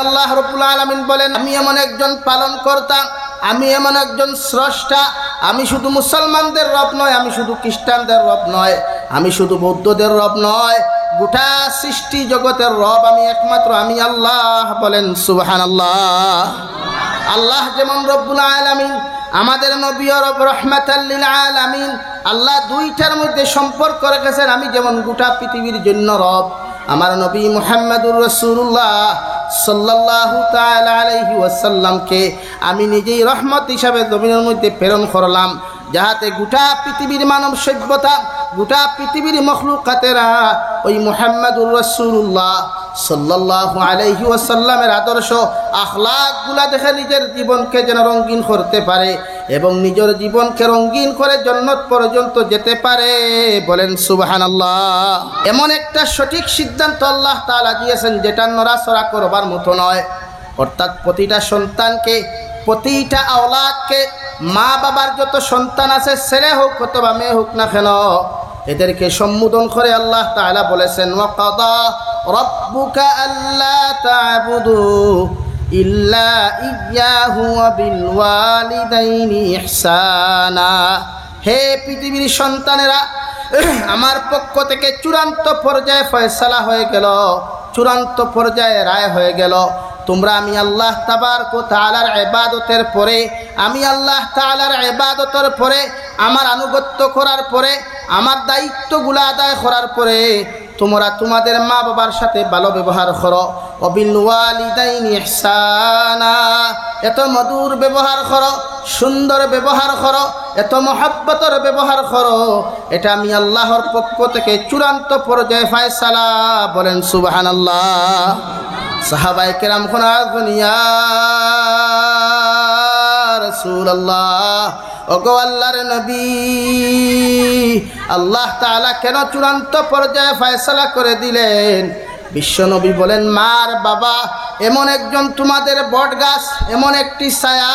আল্লাহ রাব্বুল আলামিন বলেন, আমি এমন একজন পালনকর্তা, আমি এমন একজন স্রষ্টা, আমি শুধু মুসলমানদের রব নয়, আমি শুধু খ্রিস্টানদের রব নয়, আমি শুধু বৌদ্ধদের রব নয়, গোটা সৃষ্টি জগতের রব আমি একমাত্র আমি আল্লাহ। বলেন সুবহানাল্লাহ। আল্লাহ যেমন রব্বুল আলামিন, আমাদের নবী রব রাহমাতাল লিল আলামিন। আল্লাহ দুইটার মধ্যে সম্পর্ক রেখেছেন। আমি যেমন গোটা পৃথিবীর জন্য রব, আমার নবী মুহাম্মদুর রাসূলুল্লাহ সাল্লাল্লাহু তাআলা আলাইহি ওয়াসাল্লামকে আমি নিজেই রহমত হিসাবে জমিনের মধ্যে প্রেরণ করলাম, যাহাতে গোটা পৃথিবীর মানব সভ্যতা, গোটা পৃথিবীর মখলুকাতেরা ওই মুহাম্মদুর রাসূলুল্লাহ সাল্লাল্লাহু আলাইহি ওয়াসাল্লামের আদর্শ আখলাকগুলা দেখে নিজের জীবনকে যেন রঙিন করতে পারে এবং নিজের জীবনকে রঙিন করে জান্নাত পর্যন্ত যেতে পারে। বলেন সুবহানাল্লাহ। এমন একটা সঠিক সিদ্ধান্ত আল্লাহ তাআলা দিয়েছেন যেটা নড়াচড়া করবার মতো নয়। অর্থাৎ প্রতিটা সন্তানকে, প্রতিটা আওলাদকে, মা বাবার যত সন্তান আছে, ছেলে হোক অথবা মেয়ে হোক না কেন, এদেরকে সম্বোধন করে আল্লাহ তাআলা বলেছেন, ওয়াকাদা রাব্বুকা আল্লা তা'বুদু ইল্লা ইয়্যাহু ওয়া বিল ওয়ালিদাইনি ইহসানা। হে পৃথিবীর সন্তানেরা, আমার পক্ষ থেকে চূড়ান্ত পর্যায়ে ফয়সালা হয়ে গেল, চূড়ান্ত পর্যায়ে রায় হয়ে গেল। তোমরা আমি আল্লাহ তাবারক ওয়া তাআলার ইবাদতের পরে, আমি আল্লাহ তাআলার ইবাদতের পরে, আমার আনুগত্য করার পরে, আমার দায়িত্বগুলো আদায় করার পরে তোমরা তোমাদের মা বাবার সাথে ভালো ব্যবহার করো। ওয়াবিল ওয়ালিদাইনি ইহসানা, এত মধুর ব্যবহার করো, সুন্দর ব্যবহার করো, এত মহব্বতের ব্যবহার করো। এটা আমি আল্লাহর পক্ষ থেকে চূড়ান্ত পর্যায়ে ফয়সালা। বলেন সুবহানাল্লাহ। সাহাবায়ে কেরাম কোন ইয়া রাসূলুল্লাহ, ওগো আল্লাহর নবী, আল্লাহ তাআলা কেন চূড়ান্ত পর্যায়ে ফয়সালা করে দিলেন? বিশ্ব নবী বলেন, মার বাবা এমন একজন তোমাদের বট গাছ, এমন একটি ছায়া।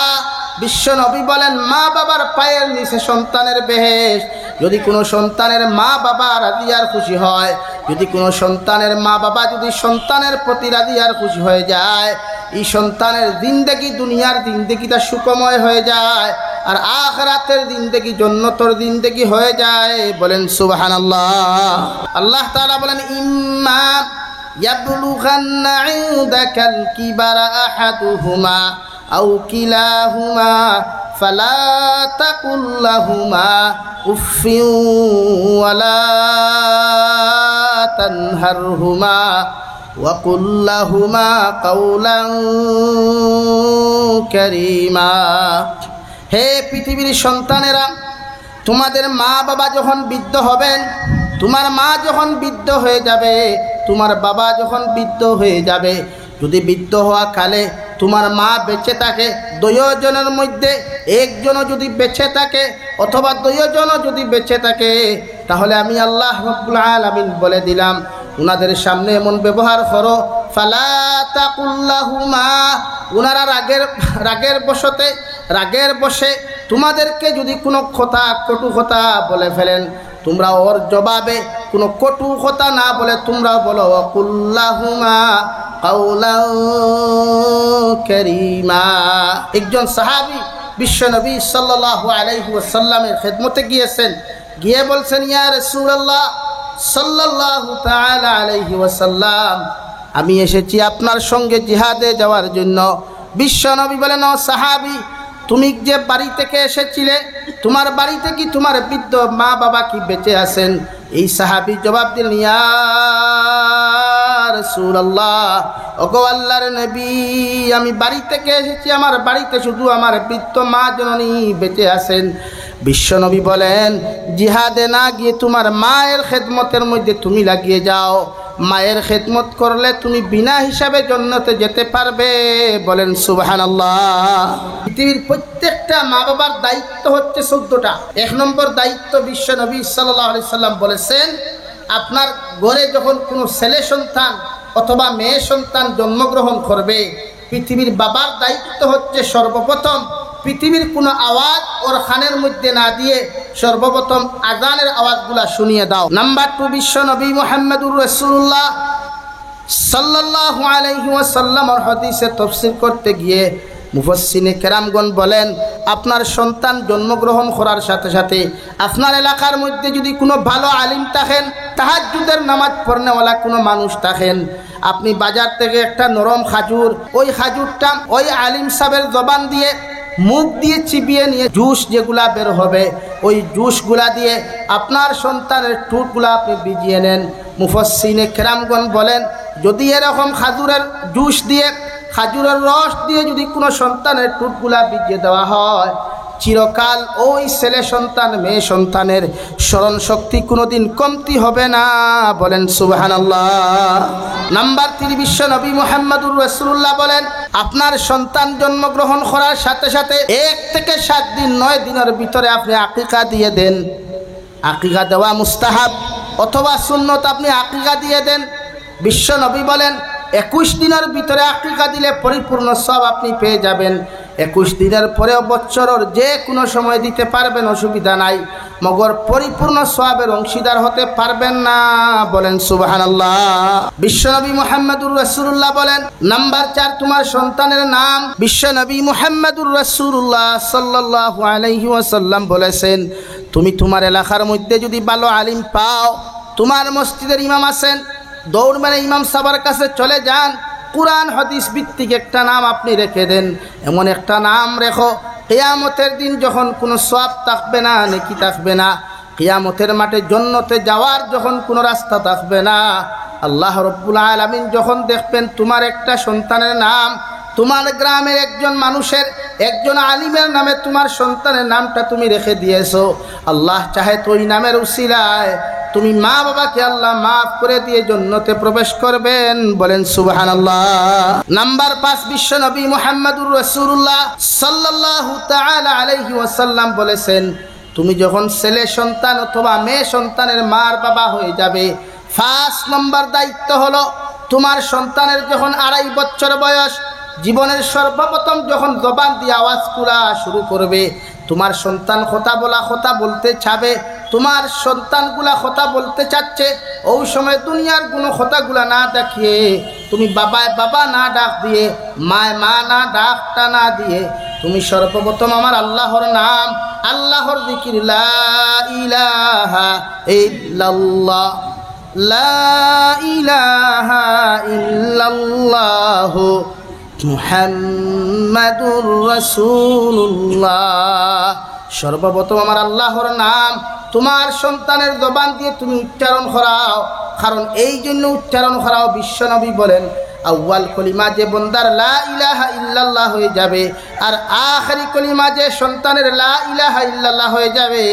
বিশ্ব নবী বলেন, মা বাবার পায়ের নিচে সন্তানের বেহেশত। যদি কোনো সন্তানের মা বাবা রাজি আর খুশি হয়, যদি কোনো সন্তানের মা বাবা যদি সন্তানের প্রতি রাজি আর খুশি হয়ে যায়, এই সন্তানের জিন্দেগি, দুনিয়ার জিন্দেগিটা সুখময় হয়ে যায়, আর আখিরাতের জিন্দেগি জান্নাতের জিন্দেগি হয়ে যায়। বলেন সুবহানাল্লাহ। আল্লাহ তাআলা বলেন, ইম্মা ইয়াবলুগান্না ইনদাকাল কিবারা আহাদুহুমা আও কিলাহুমা ফালা তাকুল লাহুমা উফফিন ওয়ালা তানহারহুমা ওয়া কুল লাহুমা কাওলান কারীমা। হে পৃথিবীর সন্তানেরা, তোমাদের মা বাবা যখন বৃদ্ধ হবেন, তোমার মা যখন বৃদ্ধ হয়ে যাবে, তোমার বাবা যখন বৃদ্ধ হয়ে যাবে, যদি বৃদ্ধ হওয়া কালে তোমার মা বেঁচে থাকে, দুইজনের মধ্যে একজনও যদি বেঁচে থাকে অথবা দুইজনও যদি বেঁচে থাকে, তাহলে আমি আল্লাহ রাব্বুল আলামিন বলে দিলাম, উনাদের সামনে এমন ব্যবহার করো, ফালা তাকুল লাহুমা, উনারা রাগের বশে তোমাদেরকে যদি কোনো কথা, কটু কথা বলে ফেলেন, তোমরা ওর জবাবে কোনো কটু কথা না বলে তোমরাও বলো, ওয়া কুল লাহুমা কাওলান কারীমা। একজন সাহাবী বিশ্বনবী সাল্লাল্লাহু আলাইহি ওয়াসাল্লামের খেদমতে গিয়েছেন, গিয়ে বলছেন, ইয়া রাসূলুল্লাহ সাল্লাল্লাহু তাআলা আলাইহি ওয়াসাল্লাম, আমি এসেছি আপনার সঙ্গে জিহাদে যাওয়ার জন্য। বিশ্বনবী বলেন, ও সাহাবী, তুমি যে বাড়ি থেকে এসেছিলে, তোমার বাড়িতে কি তোমার বৃদ্ধ মা বাবা কি বেঁচে আছেন? এই সাহাবী জবাব দিলেন, ইয়া রাসূলুল্লাহ, ওগো আল্লাহর নবী, আমি বাড়ি থেকে এসেছি, আমার বাড়িতে শুধু আমার বৃদ্ধ মা জননী বেঁচে আছেন। বিশ্বনবী বলেন, জিহাদে না গিয়ে তোমার মায়ের খেদমতের মধ্যে তুমি লাগিয়ে যাও, মায়ের খেদমত করলে তুমি বিনা হিসাবে জান্নাতে যেতে পারবে। বলেন সুবহানাল্লাহ। পৃথিবীর প্রত্যেকটা মা বাবার দায়িত্ব হচ্ছে 14টা। 1 নম্বর দায়িত্ব বিশ্বনবী সাল্লাল্লাহু আলাইহি সাল্লাম বলেছেন, আপনার ঘরে যখন কোনো ছেলে সন্তান অথবা মেয়ে সন্তান জন্মগ্রহণ করবে, পৃথিবীর বাবার দায়িত্ব হচ্ছে সর্বপ্রথম পৃথিবীর কোনো আওয়াজ ওর কানের মধ্যে না দিয়ে সর্বপ্রথম আযানের আওয়াজগুলা শুনিয়ে দাও। নাম্বার 2, বিশ্ব নবী মুহাম্মদুর রাসূলুল্লাহ সাল্লাল্লাহু আলাইহি ওয়াসাল্লামের হাদিসে তাফসীর করতে গিয়ে মুফাসসিরে কেরামগণ বলেন, আপনার সন্তান জন্মগ্রহণ করার সাথে সাথে আপনার এলাকার মধ্যে যদি কোনো ভালো আলিম থাকেন, তাহাজ্জুদের নামাজ পড়নেওয়ালা কোনো মানুষ থাকেন, আপনি বাজার থেকে একটা নরম খাজুর, ওই খাজুরটা ওই আলিম সাহেবের জবান দিয়ে মুখ দিয়ে চিবিয়ে নিয়ে জুস যেগুলা বের হবে, ওই জুসগুলা দিয়ে আপনার সন্তানের ঠোঁটগুলা আপনি ভিজিয়ে নেন। মুফাসসিরে কেরামগণ বলেন, যদি এরকম খাজুরের জুস দিয়ে, খাজুরের রস দিয়ে যদি কোনো সন্তানের ঠোঁটগুলা ভিজিয়ে দেওয়া হয়, চিরকাল ওই ছেলে সন্তান মেয়ে সন্তানের স্মরণ শক্তি কোনোদিন কমতি হবে না। বলেন সুবহানাল্লাহ। নাম্বার 3, বিশ্ব নবী মুহাম্মদুর রাসূলুল্লাহ বলেন, আপনার সন্তান জন্মগ্রহণ করার সাথে সাথে 1 থেকে 7 দিন 9 দিনের ভিতরে আপনি আকিকা দিয়ে দেন। আকিকা দেওয়া মুস্তাহাব অথবা সুন্নত, আপনি আকিকা দিয়ে দেন। বিশ্ব নবী বলেন 21 দিনের ভিতরে আকিকা দিলে পরিপূর্ণ সব আপনি পেয়ে যাবেন। 21 দিনের পরেও বছরের যে কোনো সময় দিতে পারবেন, অসুবিধা নাই, মগর পরিপূর্ণ সওয়াবের অংশীদার হতে পারবেন না। বলেন সুবহানাল্লাহ। বিশ্বনবী মুহাম্মদুর রাসূলুল্লাহ বলেন, নাম্বার 4, তোমার সন্তানের নাম। বিশ্বনবী মুহাম্মদুর রাসূলুল্লাহ সাল্লাল্লাহু আলাইহি ওয়াসাল্লাম বলেছেন, তুমি তোমার এলাকার মধ্যে যদি ভালো আলিম পাও, তোমার মসজিদের ইমাম আছেন, দৌড় মেরে ইমাম সাহেবের কাছে চলে যান, কুরআন হাদিস ভিত্তিক একটা নাম আপনি রেখে দেন। এমন একটা নাম রেখো, কিয়ামতের দিন যখন কোনো সওয়াব থাকবে না, নেকি থাকবে না, কিয়ামতের মাঠে জান্নাতে যাওয়ার যখন কোনো রাস্তা থাকবে না, আল্লাহ রাব্বুল আলামিন যখন দেখবেন তোমার একটা সন্তানের নাম, তোমার গ্রামের একজন মানুষের, একজন আলিমের নামে তোমার সন্তানের নামটা তুমি রেখে দিয়েছো, আল্লাহ চাহে তো ওই নামের উসিলায় তুমি মা বাবাকে আল্লাহ মাফ করে দিয়ে জান্নাতে প্রবেশ করবেন। বলেন সুবহানাল্লাহ। নাম্বার 5, বিশ্ব নবী মুহাম্মদুর রাসূলুল্লাহ সাল্লাল্লাহু তাআলা আলাইহি ওয়াসাল্লাম বলেছেন, তুমি যখন ছেলে সন্তান অথবা মেয়ে সন্তানের মার বাবা হয়ে যাবে, 1 নম্বর দায়িত্ব হলো, তোমার সন্তানের যখন 2.5 বছর বয়স, জীবনের সর্বপ্রথম যখন জবান দিয়ে আওয়াজ করা শুরু করবে, তোমার সন্তান কথা বলতে চাবে, তোমার সন্তানগুলা কথা বলতে চাচ্ছে, ওই সময় দুনিয়ার কোনো কথাগুলা না দেখিয়ে তুমি বাবায় বাবা না ডাক দিয়ে, মায় মা না ডাকটা না দিয়ে, তুমি সর্বপ্রথম আমার আল্লাহর নাম, আল্লাহর জিকির, লা ইলাহা ইল্লাল্লাহ, লা ইলাহা ইল্লাল্লাহ মুহাম্মাদুর রাসূলুল্লাহ, সর্বপ্রথম আমার আল্লাহর নাম তোমার সন্তানের জবান দিয়ে তুমি উচ্চারণ করাও। কারণ এই জন্য উচ্চারণ করাও, বিশ্বনবী বলেন, আউয়াল কলিমা যে বন্দার লা ইলাহা ইল্লাল্লাহ হয়ে যাবে, আর আখেরি কলিমা যে সন্তানের লা ইলাহা ইল্লাল্লাহ হয়ে যাবে,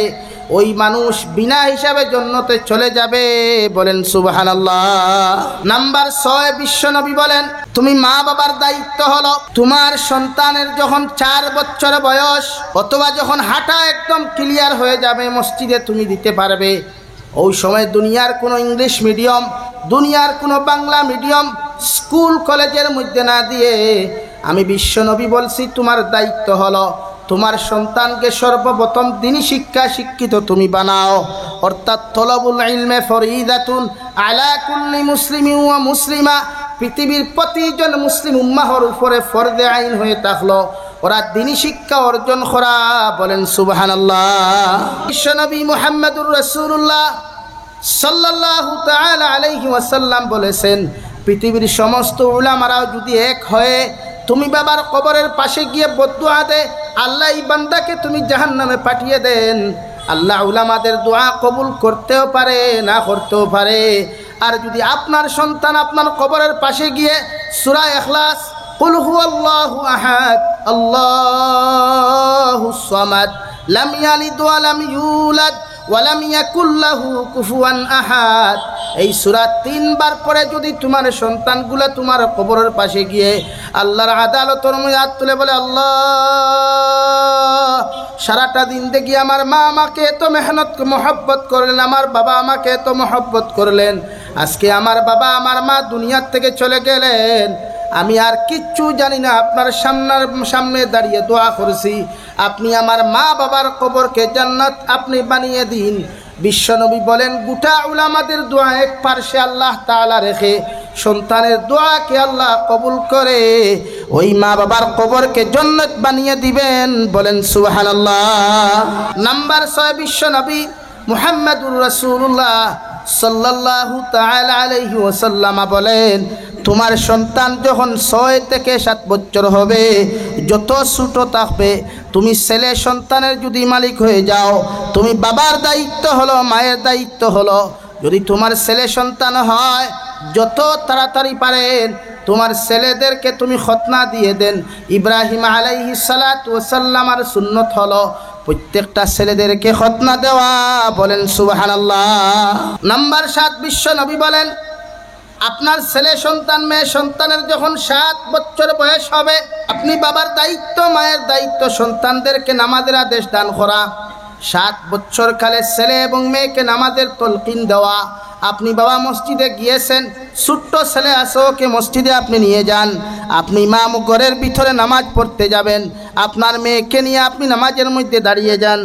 ওই মানুষ বিনা হিসাবে জান্নাতে চলে যাবে। বলেন সুবহানাল্লাহ। নাম্বার 6, বিশ্বনবী বলেন, তুমি মা বাবার দায়িত্ব হলো, তোমার সন্তানের যখন 4 বছর বয়স অথবা যখন হাঁটা একদম ক্লিয়ার হয়ে যাবে, মসজিদে তুমি দিতে পারবে, ওই সময় দুনিয়ার কোনো ইংলিশ মিডিয়াম, দুনিয়ার কোনো বাংলা মিডিয়াম, স্কুল কলেজের মধ্যে না দিয়ে, আমি বিশ্বনবী বলছি, তোমার দায়িত্ব হলো তোমার সন্তানকে সর্বপ্রথম দ্বীনি শিক্ষা শিক্ষিত তুমি বানাও। অর্থাৎ তলবুল ইলমে ফরিদাতুন আলা কুল্লি মুসলিমিন ওয়া মুসলিমা, পৃথিবীর প্রতিজন মুসলিম উম্মাহর উপরে ফরজে আইন হয়ে থাকলো ওরা দ্বীনি শিক্ষা অর্জন করা। বলেন সুবহানাল্লাহ। বিশ্বনবী মুহাম্মদুর রাসূলুল্লাহ সাল্লাল্লাহু তাআলা আলাইহি ওয়াসাল্লাম বলেছেন, পৃথিবীর সমস্ত উলামারাও যদি এক হয়ে তুমি বাবার কবরের পাশে গিয়ে বদদুয়া দে, আল্লাহ এই বান্দাকে তুমি জাহান্নামে পাঠিয়ে দেন, আল্লাহ উলামাদের দোয়া কবুল করতেও পারে, না করতেও পারে। আর যদি আপনার সন্তান আপনার কবরের পাশে গিয়ে সূরা ইখলাস, কুল হুয়াল্লাহু আহাদ, আল্লাহুস সামাদ, লাম ইয়ালিদ ওয়া লাম ইউলাদ ওয়া লাম ইয়াকুল লাহু কুফুয়ান আহাদ, এই সূরা 3 বার পরে যদি তোমার সন্তানগুলো তোমার কবরের পাশে গিয়ে আল্লাহর আদালতের মধ্যে হাত তুলে বলে, আল্লাহ সারাটা দিন দেখি আমার মা আমাকে এত মেহনত মহব্বত করলেন, আমার বাবা আমাকে এত মহব্বত করলেন, আজকে আমার বাবা আমার মা দুনিয়ার থেকে চলে গেলেন, আমি আর কিচ্ছু জানি না, আপনার সামনে দাঁড়িয়ে দোয়া করছি, আপনি আমার মা বাবার কবরকে জান্নাত আপনি বানিয়ে দিন। বিশ্বনবী বলেন, গোটা উলামাদের দোয়া এক পার্শ্বে আল্লাহ তাআলা রেখে সন্তানের দোয়াকে আল্লাহ কবুল করে ওই মা বাবার কবরকে জান্নাত বানিয়ে দিবেন। বলেন সুবহানাল্লাহ। নাম্বার 6, বিশ্ব নবী মুহাম্মদুর রাসূলুল্লাহ সাল্লাল্লাহু তাআলা আলাইহি ওয়াসাল্লাম বলেন, তোমার সন্তান যখন 6 থেকে 7 বছর হবে, যত ছোট থাকবে, তুমি ছেলে সন্তানের যদি মালিক হয়ে যাও, তুমি বাবার দায়িত্ব হলো, মায়ের দায়িত্ব হলো। যদি তোমার ছেলে সন্তান হয়, যত তাড়াতাড়ি পারেন তোমার ছেলেদেরকে তুমি খতনা দিয়ে দেন। ইব্রাহিম আলাইহিস সালাতু ওয়াস সালামের সুন্নত হলো প্রত্যেকটা ছেলেদেরকে খতনা দেওয়া। বলেন সুবহানাল্লাহ। নাম্বার 7, বিশ্ব নবী বলেন, আপনার ছেলে সন্তান মেয়ে সন্তানের যখন 7 বছর বয়স হবে, আপনি বাবার দায়িত্ব, মায়ের দায়িত্ব সন্তানদেরকে নামাজের আদেশ দান করা। 7 বছর কালে ছেলে এবং মেয়েকে নামাজের তলকিন দেওয়া। আপনি বাবা মসজিদে গিয়েছেন, ছোট্ট ছেলে আছে, ওকে মসজিদে আপনি নিয়ে যান। আপনি ইমাম ঘরের ভিতরে নামাজ পড়তে যাবেন, আপনার মেয়েকে নিয়ে আপনি নামাজের মধ্যে দাঁড়িয়ে যান।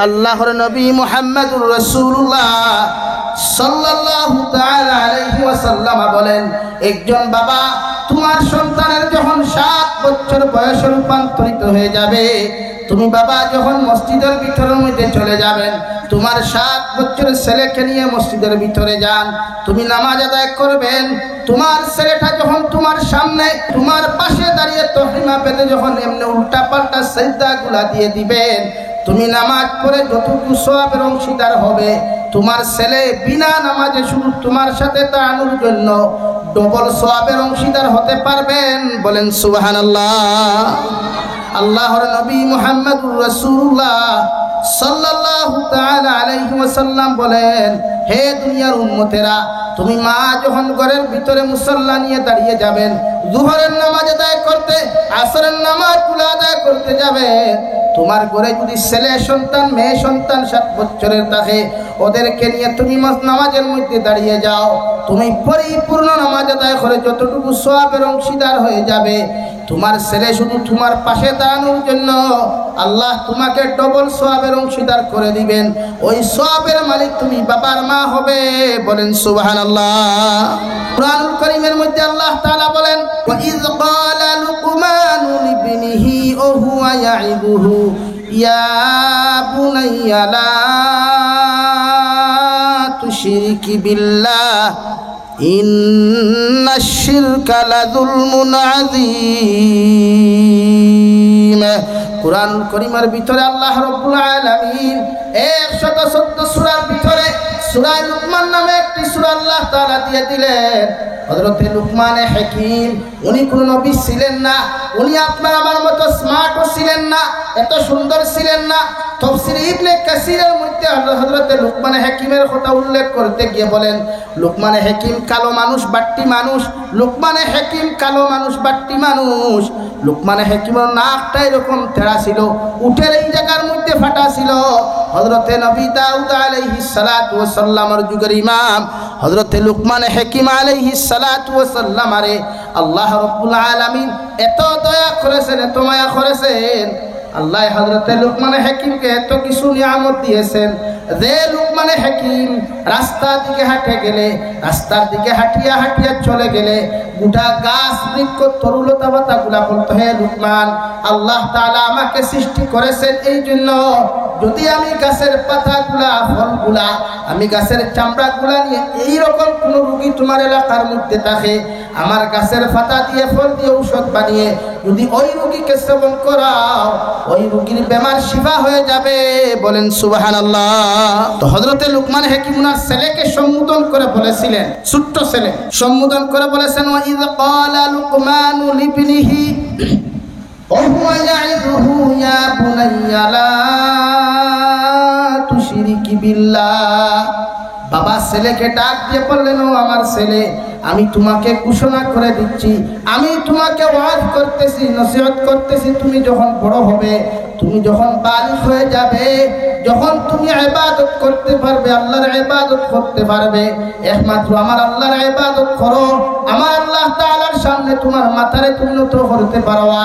আল্লাহর নবী মুহাম্মদুর রাসূলুল্লাহ সাল্লাল্লাহু তাআলা আলাইহি ওয়াসাল্লাম বলেন, একজন বাবা তোমার সন্তানের যখন 7 বছর বয়সে রূপান্তরিত হয়ে যাবে, তুমি বাবা যখন মসজিদের ভিতরের মধ্যে চলে যাবেন, তোমার 7 বছরের ছেলেকে নিয়ে মসজিদের ভিতরে যান, তুমি নামাজ আদায় করবেন। তোমার ছেলেটা যখন তোমার সামনে তোমার পাশে দাঁড়িয়ে তহরিমা পেতে যখন এমনি উল্টা পাল্টা সিজদাগুলা দিয়ে দিবেন, তুমি নামাজ পড়ে যতটুকু সওয়াবের অংশীদার হবে, তোমার ছেলে বিনা নামাজে শুধু তোমার সাথে তাআনুর জন্য ডবল সওয়াবের অংশীদার হতে পারবেন। বলেন সুবহানাল্লাহ। আল্লাহর নবী মুহাম্মদুর রাসূলুল্লাহ সাল্লাল্লাহু তাআলা আলাইহি ওয়াসাল্লাম বলেন, হে দুনিয়ার উম্মতেরা, তুমি মা যখন ঘরের ভিতরে মুসল্লা নিয়ে দাঁড়িয়ে যাবেন, যুহরের নামাজ আদায় করতে, আসরের নামাজ আদায় করতে যাবেন, তোমার ঘরে যদি ছেলে সন্তান মেয়ে সন্তান 7 বছরের থাকে, ওদেরকে নিয়ে তুমি নামাজের মধ্যে দাঁড়িয়ে যাও, তুমি পরিপূর্ণ নামাজ আদায় করে যতটুকু সওয়াবের অংশীদার হয়ে যাবে। তোমার ছেলে শুধু তোমার পাশে দাঁড়ানোর জন্য আল্লাহ তোমাকে ডবল সওয়াবের অংশীদার করে দিবেন। ওই সওয়াবের মালিক তুমি বাবার মা হবে। বলেন সুবহানাল্লাহ। কুরআনুল কারীমের মধ্যে আল্লাহ তাআলা বলেন, ওয়া ইয ক্বালা লুকমানু লিবনিহি ওয়া হুয়া ইয়াইদুহু ইয়া বুনাইয়া লা তুশরিকি বিল্লাহ ইন্নাশ শিরকা লাযুলমুন আযীম। কুরআনুল কারীমের ভিতরে আল্লাহ রাব্বুল আলামিন 114 সূরার ভিতরে সূরা লুকমান নামে একটি সূরা আল্লাহ তাআলা দিয়ে দিলেন। হযরত লুকমান হাকিম, উনি কোন নবী ছিলেন না, উনি আপনার আমার মতো স্মার্টও ছিলেন না, এত সুন্দর ছিলেন না। তাফসীর ইবনে কাসিরের মধ্যে হযরত লুকমান হাকিমের কথা উল্লেখ করতে গিয়ে বলেন, লুকমান হাকিম কালো মানুষ, বাট্টি মানুষ। লুকমান হাকিম কালো মানুষ, বাট্টি মানুষ। লুকমান হাকিমের নাকটা এরকম তেড়া ছিল, উটের এই জায়গার মধ্যে ফাটা ছিল। হযরত নবী দাউদ আলাইহিস সালাতু ওয়াস সালামের যুগের ইমাম হযরত লুকমান হাকিম আলাইহিস সালাতু ওয়াস সালাম আরে আল্লাহ রাব্বুল আলামিন এত দয়া করেছেন, এত মায়া করেছেন। আল্লাহ হযরত লুকমান হাকিমকে এত কিছু নিয়ামত দিয়েছেন যে লুকমান হাকিম রাস্তার দিকে হাঁটে গেলে, রাস্তার দিকে হাঁটিয়া হাঁটিয়া চলে গেলে গোটা গাছ বৃক্ষ তরুলতা পাতাগুলা বলতো, হে লুকমান, আল্লাহ তাআলা আমাকে সৃষ্টি করেছেন এই জন্য, যদি আমি গাছের পাতাগুলা, ফলগুলা, আমি গাছের চামড়াগুলা নিয়ে এইরকম কোন রোগী তোমার এলাকার মধ্যে থাকে, আমার গাছের পাতা দিয়ে ফল দিয়ে ঔষধ বানিয়ে যদি ওই রোগীকে সেবন করাও, ওই রোগীর বেমার শিফা হয়ে যাবে। বলেন সুবহানাল্লাহ। তো হযরত লুকমান হাকিম ওনার ছেলেকে সম্বোধন করে বলেছিলেন, ছোট্ট ছেলে সম্বোধন করে বলেছেন, ওয়া ইয ক্বালা লুকমানু লিবনিহি ওয়া হুয়া ইয়াইদুহু ইয়া বুনাইয়া লা তুশরিকি বিল্লাহ। বাবা ছেলেকে ডাক দিয়ে বললেন, ও আমার ছেলে, আমি তোমাকে ঘোষণা করে দিচ্ছি, আমি তোমাকে ওয়াজ করতেছি, নসিহত করতেছি, তুমি যখন বড় হবে, তুমি যখন বালিগ হয়ে যাবে, যখন তুমি ইবাদত করতে পারবে, আল্লাহর ইবাদত করতে পারবে, একমাত্র আমার আল্লাহর ইবাদত করো, আমার আল্লাহ তাআলার সামনে তোমার মাথারে তুমি নত করতে পারবা।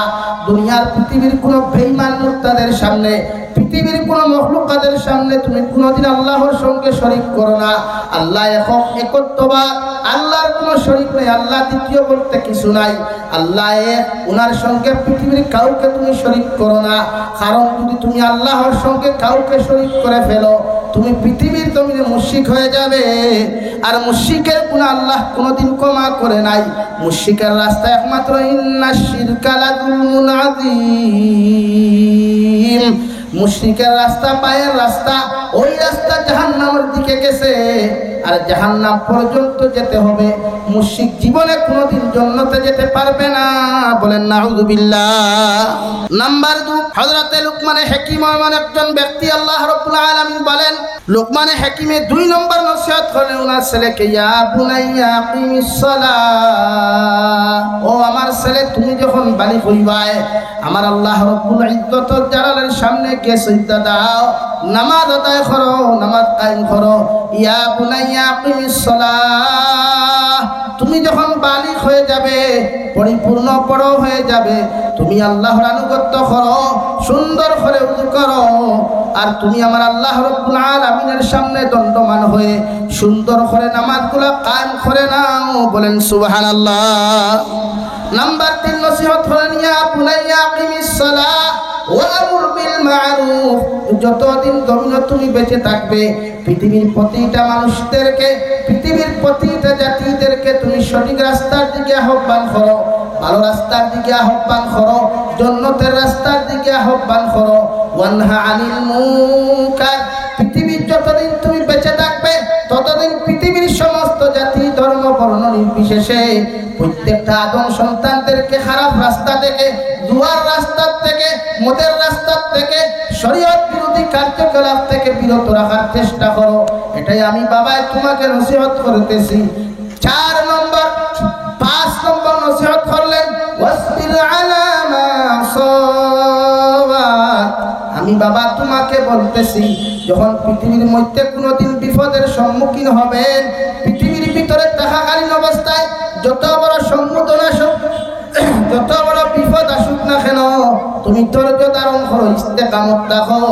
দুনিয়ার পৃথিবীর কোনো বেঈমান মুর্তাদের সামনে, পৃথিবীর কোনো মখলুকাতের সামনে তুমি কোনোদিন আল্লাহর সঙ্গে শরীক করো না। আল্লাহ একক, একত্ববাদ, আল্লাহর কোনো শরীক নেই, আল্লাহ দ্বিতীয় বলতে কিছু নাই, আল্লাহ এক, ওনার সঙ্গে পৃথিবীর কাউকে তুমি শরীক করো না। কারণ যদি তুমি আল্লাহর সঙ্গে কাউকে শরীক করে ফেলো, তুমি পৃথিবীর জমিনে মুশরিক হয়ে যাবে। আর মুশরিকের গুনাহ আল্লাহ কোনোদিন ক্ষমা করে নাই। মুশরিকের রাস্তা একমাত্র ইন্নাশ শিরকা লাযুলমুন আযীম। মুশরিকের রাস্তা, পায়ের রাস্তা, ওই রাস্তা জাহান্নামের দিকে গেছে, আর জাহান্নাম পর্যন্ত যেতে হবে। মুশরিক জীবনে কোনোদিন জান্নাতে যেতে পারবে না। বলেন নাউযুবিল্লাহ। নাম্বার 2, হযরতে লুকমানে হাকিম এমন একজন ব্যক্তি, আল্লাহ রাব্বুল আলামিন বলেন, লুকমানে হাকিমে 2 নম্বর নসিহত করেন ওনার ছেলেকে, ইয়া বুনাইয়া আকিমিস সালাহ, ও আমার ছেলে তুমি যখন বালিগ হইবায়, আমার আল্লাহ রাব্বুল ইজ্জত জালালের সামনে গিয়ে সিজদা দাও, নামাজ আদায় করো, নামাজ কায়েম করো। ইয়া বুনাইয়া আকিমিস সালাহ, তুমি যখন বালিগ হয়ে যাবে, পরিপূর্ণ বড় হয়ে যাবে, তুমি আল্লাহর আনুগত্য করো, সুন্দর করে ওযু করো, আর তুমি আমার আল্লাহ রাব্বুল আলামিনের সামনে দণ্ডমান হয়ে সুন্দর করে নামাজগুলো কায়েম করে নাও। বলেন সুবহানাল্লাহ। নাম্বার 3 নসিহত হলেন, ইয়া বুনাইয়া আকিমিস সালাহ ওয়া আমুর বিল মা'রুফ, যতদিন জমিনে তুমি বেঁচে থাকবে, পৃথিবীর প্রতিটা মানুষদেরকে, পৃথিবীর প্রতিটা জাতিদেরকে তুমি সঠিক রাস্তার দিকে আহ্বান করো, ভালো রাস্তার দিকে আহ্বান করো, জান্নাতের রাস্তার দিকে আহ্বান করো। ওয়ানহা আনিল মুনকার, পৃথিবীর যতদিন তুমি বেঁচে থাকবে, ততদিন পৃথিবীর সমস্ত জাতি, ধর্ম, বর্ণ নির্বিশেষে প্রত্যেকটা আদম সন্তানদেরকে খারাপ রাস্তা থেকে, জুয়ার রাস্তা থেকে, মদের রাস্তা থেকে, শরীয়ত বিরোধী কার্যকলাপ থেকে বিরত রাখার চেষ্টা করো। এটাই আমি বাবাই তোমাকে নসিহত করতেছি। 4 নম্বর, 5 নম্বর নসিহত করলেন, ওয়াসবির আলা মা আসাবাক, আমি বাবা তোমাকে বলতেছি, যখন পৃথিবীর মধ্যে কোনোদিন বিপদের সম্মুখীন হবেন, পৃথিবীর ভিতরে থাকাকালীন অবস্থায় যত বড় সম্মুখীন আসুক, যত বড় বিপদ আসুক না কেন, তুমি ধৈর্য ধারণ করো, ইস্তেকামত রাখো,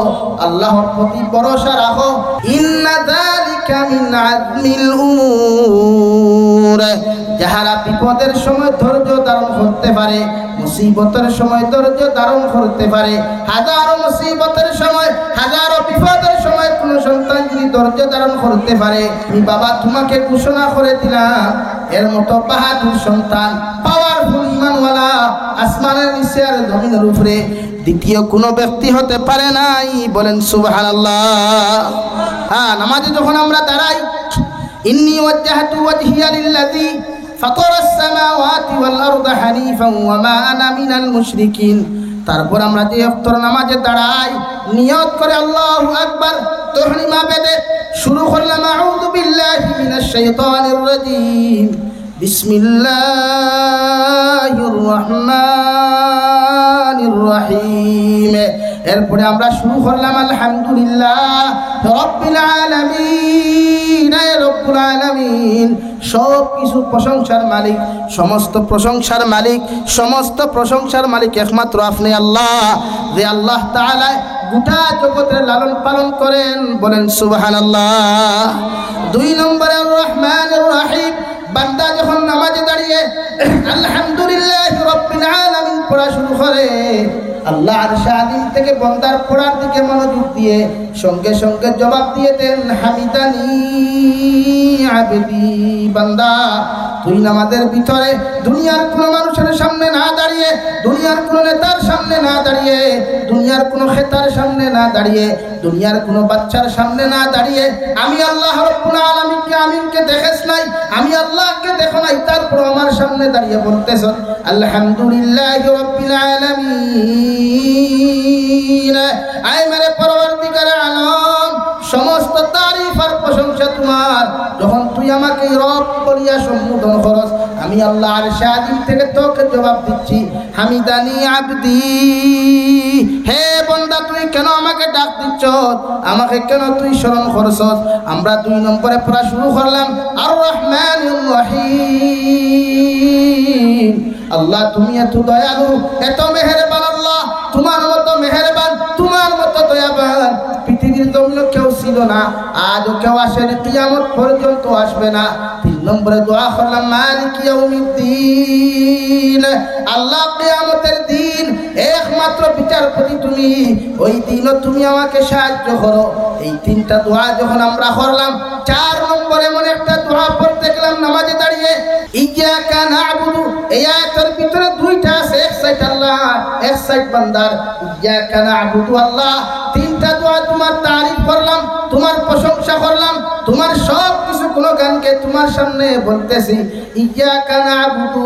আল্লাহর প্রতি ভরসা রাখো। ইন্না যালিকা মিন আযমিল উমুর, যাহারা বিপদের সময় ধৈর্য ধারণ করতে পারে, মুসিবতের সময় ধৈর্য ধারণ করতে পারে, হাজারো মুসিবতের সময়, হাজারো বিপদের সময় কোন সন্তান যদি ধৈর্য ধারণ করতে পারে, আমি বাবা তোমাকে ঘোষণা করে দিলাম, এর মতো বাহাদুর সন্তান, পাওয়ারফুল ঈমানওয়ালা, আসমানের নিচে আর জমিনের উপরে দ্বিতীয় কোনো ব্যক্তি হতে পারে নাই। বলেন সুবহানাল্লাহ। হ্যাঁ, নামাজে যখন আমরা দাঁড়াই, ইন্নী ওয়াজ্জাহতু ওয়াজহিয়া লিল্লাযী ফাতারাস সামাওয়াতি ওয়াল আরদা হানিফান ওয়া মা আনা মিনাল মুশরিকিন, তারপর আমরা যে ইফতার নামাজে দাঁড়াই, নিয়ত করে আল্লাহু আকবার, তহরিমা বেদে শুরু করলাম, আউযু বিল্লাহি মিনাশ শাইতানির রাজীম, বিসমিল্লাহির রহমানির রহিম। এরপরে আমরা শুরু করলাম আলহামদুলিল্লাহ রাব্বিল আলামিন, রব্বুল আলামিন, সব কিছু প্রশংসার মালিক, সমস্ত প্রশংসার মালিক, সমস্ত প্রশংসার মালিক একমাত্র আপনি আল্লাহ, যে আল্লাহ তাআলা গোটা জগতের লালন পালন করেন। বলেন সুবহানাল্লাহ। 2 নম্বরে রহমানির রহিম, বান্দা যখন নামাজে দাঁড়িয়ে আলহামদুলিল্লাহ রাব্বিল আলামিন পড়া শুরু করে, আল্লাহ আরশ আযীম থেকে বান্দার পড়ার দিকে মনোযোগ দিয়ে সঙ্গে সঙ্গে জবাব দিয়ে দেন, হামিদানি আবদি, বান্দা তুই নামাজের ভিতরে দুনিয়ার কোনো মানুষের সামনে না দাঁড়িয়ে, দুনিয়ার কোনো নেতার সামনে না দাঁড়িয়ে, দুনিয়ার কোনো খেতার সামনে না দাঁড়িয়ে, দুনিয়ার কোনো বাচ্চার সামনে না দাঁড়িয়ে, আমি আল্লাহ রাব্বুল আলামিনকে, আমিনকে দেখেছ নাই, আমি আল্লাহকে দেখো নাই, তারপর আমার সামনে দাঁড়িয়ে বলতেছ আলহামদুলিল্লাহি রাব্বিল আলামিন। আয় মেরে পরওয়ারদিগার আলম, সমস্ত তারিফ আর প্রশংসা তোমার। যখন তুই আমাকে রব বলিয়া সম্বোধন করস, আমি আল্লাহ আরশ আযীম থেকে তোকে জবাব দিচ্ছি, হামিদানি আবদি, হে বান্দা তুই কেন আমাকে ডাক দিচ্ছ, আমাকে কেন তুই স্মরণ করছ? আমরা 2 নম্বরে পড়া শুরু করলাম আর রহমানুর রহিম। আল্লাহ তুমি এত দয়ালু, এত মেহেরবান। আল্লাহ তোমার মতো মেহেরবান, তোমার মতো দয়াবান পৃথিবীর জমিনে কেউ ছিল না, আজও কেউ আসেনি, কিয়ামত পর্যন্ত আসবে না। 3 নম্বরে দোয়া করলাম মালিক ইয়াউমিদ্দিন। আল্লাহ কিয়ামতের দিন একমাত্র বিচারপতি তুমি, ওই দিনও তুমি আমাকে সাহায্য করো। এই 3টা দোয়া যখন আমরা করলাম, 4 নম্বরে এমন একটা দোয়া পড়তে গেলাম নামাজে দাঁড়িয়ে, ইয়্যাকা না'বুদু। এই আয়াতের ভিতরে 2টা আছে, এক সাইড আল্লাহ, এক সাইড বান্দার। ইয়্যাকা না'বুদু আল্লাহ, 3টা দোয়া তোমার তারিফ করলাম, তোমার প্রশংসা করলাম, তোমার সব কিছু গুণগানকে তোমার সামনে বলতেছি। ইয়্যাকা না'বুদু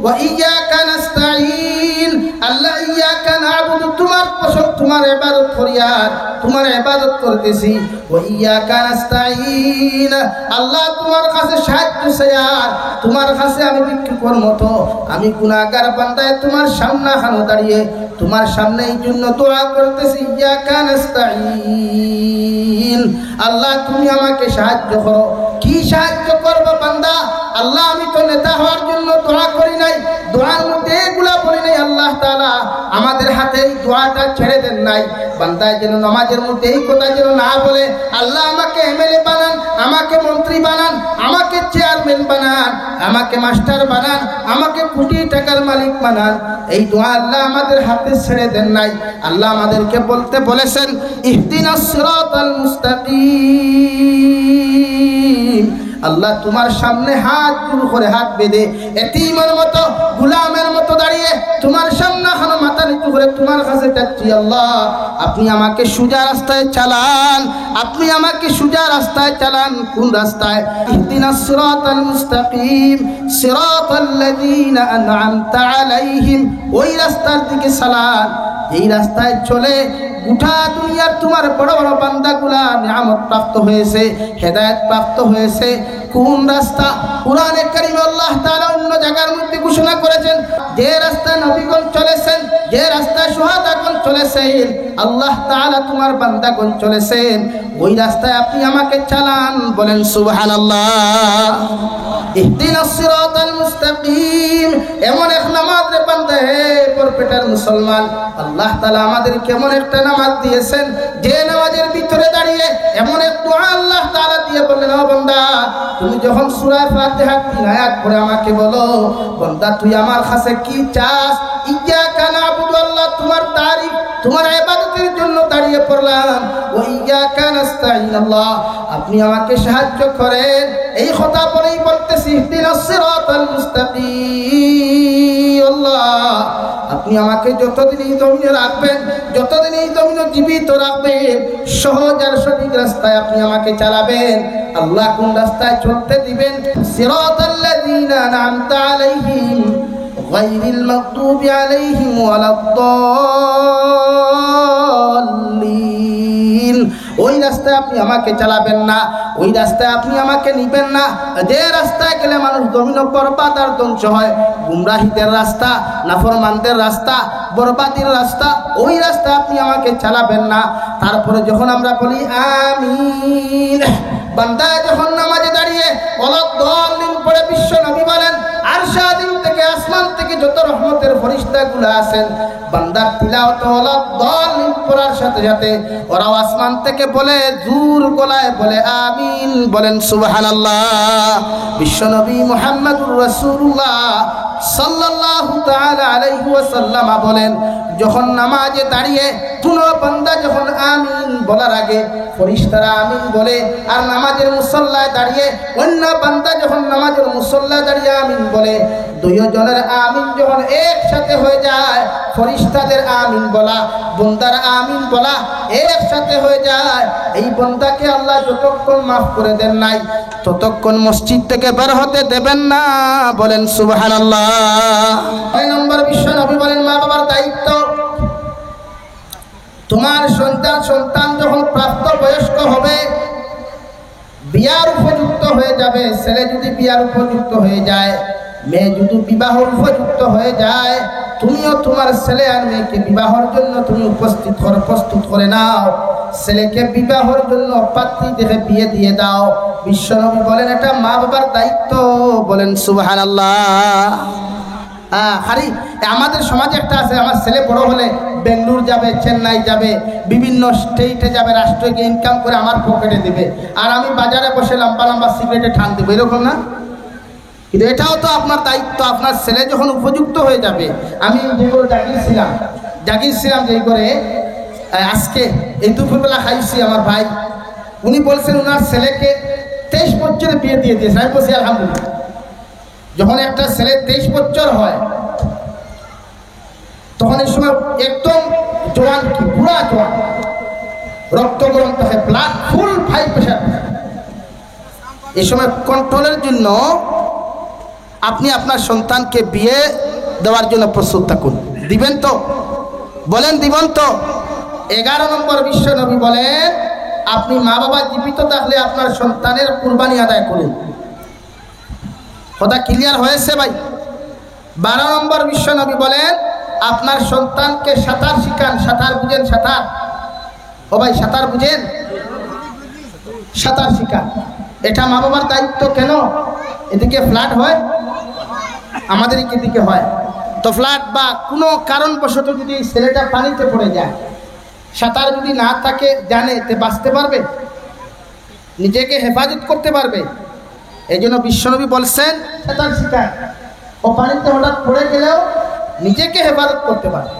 ওয়া ইয়্যাকা নাস্তাঈন। আল্লাহ ইয়্যাকা না'বুদু, তোমার প্রশংসা, তোমার ইবাদত করি, আর তোমার ইবাদত করতেছি। ওয়া ইয়্যাকা নাস্তাঈন, আল্লাহ তোমার কাছে সাহায্য চাই, আর তোমার কাছে আমি ভিক্ষুকের মতো, আমি গুনাহগার বান্দায় তোমার সামনে খানো দাঁড়িয়ে তোমার সামনে এই জন্য দোয়া করতেছি। ইয়্যাকা নাস্তাঈন, আল্লাহ তুমি আমাকে সাহায্য করো। কি সাহায্য করবো বান্দা? আল্লাহ আমি তো নেতা হওয়ার জন্য দোয়া করি নাই, দোয়ার মধ্যে এগুলা বলি নাই। আল্লাহ তাআলা আমাদের হাতে এই দোয়াটা ছেড়ে দেন নাই, বান্দা যেন নামাজের মধ্যে এই কথা যেন না বলে, আল্লাহ আমাকে এমএলএ বানান, আমাকে মন্ত্রী বানান, আমাকে চেয়ারম্যান বানান, আমাকে মাস্টার বানান, আমাকে কোটি টাকার মালিক বানান। এই দোয়া আল্লাহ আমাদের হাতে ছেড়ে দেন নাই। আল্লাহ আমাদেরকে বলতে বলেছেন ইহদিনাস সিরাতাল মুস্তাকিম। আল্লাহ তোমার সামনে হাত জোড় করে, হাত বেঁধে এতিমের মতো, গোলামের মতো দাঁড়িয়ে তোমার সামনে খানো মাথা নিচু করে তোমার কাছে যাচ্ছি। আল্লাহ আপনি আমাকে সোজা রাস্তায় চালান, আপনি আমাকে সোজা রাস্তায় চালান। কোন রাস্তায়? ইহদিনাস সিরাতাল মুস্তাকিম সিরাতাল্লাযীনা আন'আমতা আলাইহিম, ওই রাস্তার দিকে চালান, এই রাস্তায় চলে গোটা দুনিয়ার তোমার বড় বড় বান্দাগুলা নিয়ামত প্রাপ্ত হয়েছে, হেদায়েত প্রাপ্ত হয়েছে। কোন রাস্তা? কুরআনে কারীমে আল্লাহ তাআলা অন্য জায়গার মধ্যে ঘোষণা করেছেন, যে রাস্তায় নবীগণ চলেছেন, যে রাস্তায় শুহাদাগণ চলেছেন, আল্লাহ তাআলা তোমার বান্দাগণ চলেছেন, ওই রাস্তায় আপনি আমাকে চালান। বলেন সুবহানাল্লাহ। ইহদিনাস সিরাতাল মুস্তাকিম, এমন এক নামাজ রে বান্দা, হে পরপেটার মুসলমান, আল্লাহ তাআলা আমাদের কেমন একটা নামাজ দিয়েছেন, যে নামাজের ভিতরে দাঁড়িয়ে এমন এক দোয়া আল্লাহ তাআলা দিয়ে বললেন, ও বান্দা তুমি যখন সূরা ফাতিহা 3 আয়াত পড়ে আমাকে বলো, বান্দা তুই আমার কাছে কি চাস? ইয়্যাকা না'বুদু, আল্লাহ তোমার তারিফ, তোমার ইবাদতের জন্য দাঁড়িয়ে পড়লাম। ওয়া ইয়্যাকা নাস্তাঈন, আল্লাহ আপনি আমাকে সাহায্য করেন। এই কথা বলেই বলতেছি ইহদিনাস সিরাতাল মুস্তাকিম। আল্লাহ আপনি আমাকে যতদিন এই জমিনে রাখবেন, যতদিন এই জমিনে জীবিত রাখবেন, সহজ আর সঠিক রাস্তায় আপনি আমাকে চালাবেন। আল্লাহ কোন রাস্তায় চলতে দিবেন? সিরাতাল্লাযীনা আন'আমতা আলাইহিম গায়রিল মাগদুবি আলাইহিম ওয়ালাদ-দাল্লিন। ওই রাস্তায় আপনি আমাকে চালাবেন না, ওই রাস্তায় আপনি আমাকে নিবেন না, যে রাস্তায় গেলে মানুষ জমিন বরবাদ আর ধ্বংস হয়, গুমরাহিদের রাস্তা, নাফরমানদের রাস্তা, বরবাদির রাস্তা, ওই রাস্তায় আপনি আমাকে চালাবেন না। তারপরে যখন আমরা বলি আমিন, বান্দা যখন নামাজে দাঁড়িয়ে ওয়ালাদ-দাল্লিন পড়ে, বিশ্ব নবী বলেন আরশাদিন থেকে, আসমান থেকে যত রহমতের ফেরেশতাগুলো আছেন, বান্দার তিলাওয়াত ওয়ালাদ-দাল্লিন পড়ার সাথে সাথে ওরা আসমান থেকে বলে, জোর গলায় বলে আমিন। বলেন সুবহানাল্লাহ। বিশ্ব নবী মুহাম্মদুর রাসূলুল্লাহ সাল্লাল্লাহু তাআলা আলাইহি ওয়াসাল্লাম বলেন, যখন নামাজে দাঁড়িয়ে কোন বান্দা যখন আমিন বলার আগে ফেরেশতারা আমিন বলে, আর নামাজের মুসল্লায় দাঁড়িয়ে অন্য বান্দা যখন নামাজের মুসল্লায় দাঁড়িয়ে আমিন বলে, দুইজনের আমিন যখন একসাথে হয়ে যায়, ফেরেশতাদের আমিন বলা, বান্দার আমিন বলা একসাথে হয়ে যায়, এই বান্দাকে আল্লাহ যতক্ষণ মাফ করে দেন নাই, ততক্ষণ মসজিদ থেকে বের হতে দেবেন না। বলেন সুবহানাল্লাহ। 6 নম্বর বিশ্ব নবী বলেন, মা বাবার দায়িত্ব। তোমার সন্তান যখন প্রাপ্ত বয়স্ক হবে, বিয়ার উপযুক্ত হয়ে যাবে, ছেলে যদি বিয়ার উপযুক্ত হয়ে যায়, মেয়ে যদি বিবাহের উপযুক্ত হয়ে যায়, তুমিও তোমার ছেলে আর মেয়েকে বিবাহের জন্য তুমি প্রস্তুত করে নাও। ছেলেকে বিবাহের জন্য পাত্রী দেখে বিয়ে দিয়ে দাও। বিশ্বনবী বলেন এটা মা বাবার দায়িত্ব। বলেন সুবহানাল্লাহ। খালি আমাদের সমাজে একটা আছে, আমার ছেলে বড় হলে বেঙ্গলুর যাবে, চেন্নাই যাবে, বিভিন্ন স্টেটে যাবে, রাষ্ট্রে গিয়ে ইনকাম করে আমার পকেটে দিবে, আর আমি বাজারে বসে লম্বা লম্বা সিগারেটে ঠান দেবো, এরকম না? কিন্তু এটাও তো আপনার দায়িত্ব। আপনার ছেলে যখন উপযুক্ত হয়ে যাবে, আমি যে করে জাগিয়েছিলাম যেই করে আজকে এই দুপুরবেলা খাইছি, আমার ভাই উনি বলছেন ওনার ছেলেকে 23 বছরে বিয়ে দিয়ে দিয়েছে। আমি বলছি আলহামদুলিল্লাহ। যখন একটা ছেলে 23 বছর হয়, তখন এই সময় একদম জোয়ান, কি পুরা জোয়ান, রক্ত গরম থাকে, ব্লাড ফুল 5 প্রেশার। এই সময় কন্ট্রোলের জন্য আপনি আপনার সন্তানকে বিয়ে দেওয়ার জন্য প্রস্তুত থাকুন। দিবেন তো? বলেন দিবেন তো? 11 নম্বর বিশ্ব নবী বলেন আপনি মা বাবা জীবিত থাকলে আপনার সন্তানের কুরবানি আদায় করুন। কথা ক্লিয়ার হয়েছে ভাই? 12 নম্বর বিশ্ব নবী বলেন আপনার সন্তানকে সাঁতার শিখান। সাঁতার বুঝেন? সাঁতার, ও ভাই সাঁতার বুঝেন? সাঁতার শিখান। এটা মা বাবার দায়িত্ব। কেন? এদিকে ফ্লাড হয়, আমাদের এদিকে হয় তো ফ্লাড, বা কোনো কারণবশত যদি এই ছেলেটা পানিতে পড়ে যায়, সাঁতার যদি না থাকে জানে, তে বাঁচতে পারবে? নিজেকে হেফাজত করতে পারবে? এই জন্য বিশ্বনবী বলছেন সাঁতার শিখান। ও পানিতে হঠাৎ পড়ে গেলেও নিজেকে হেফাজত করতে পারবে।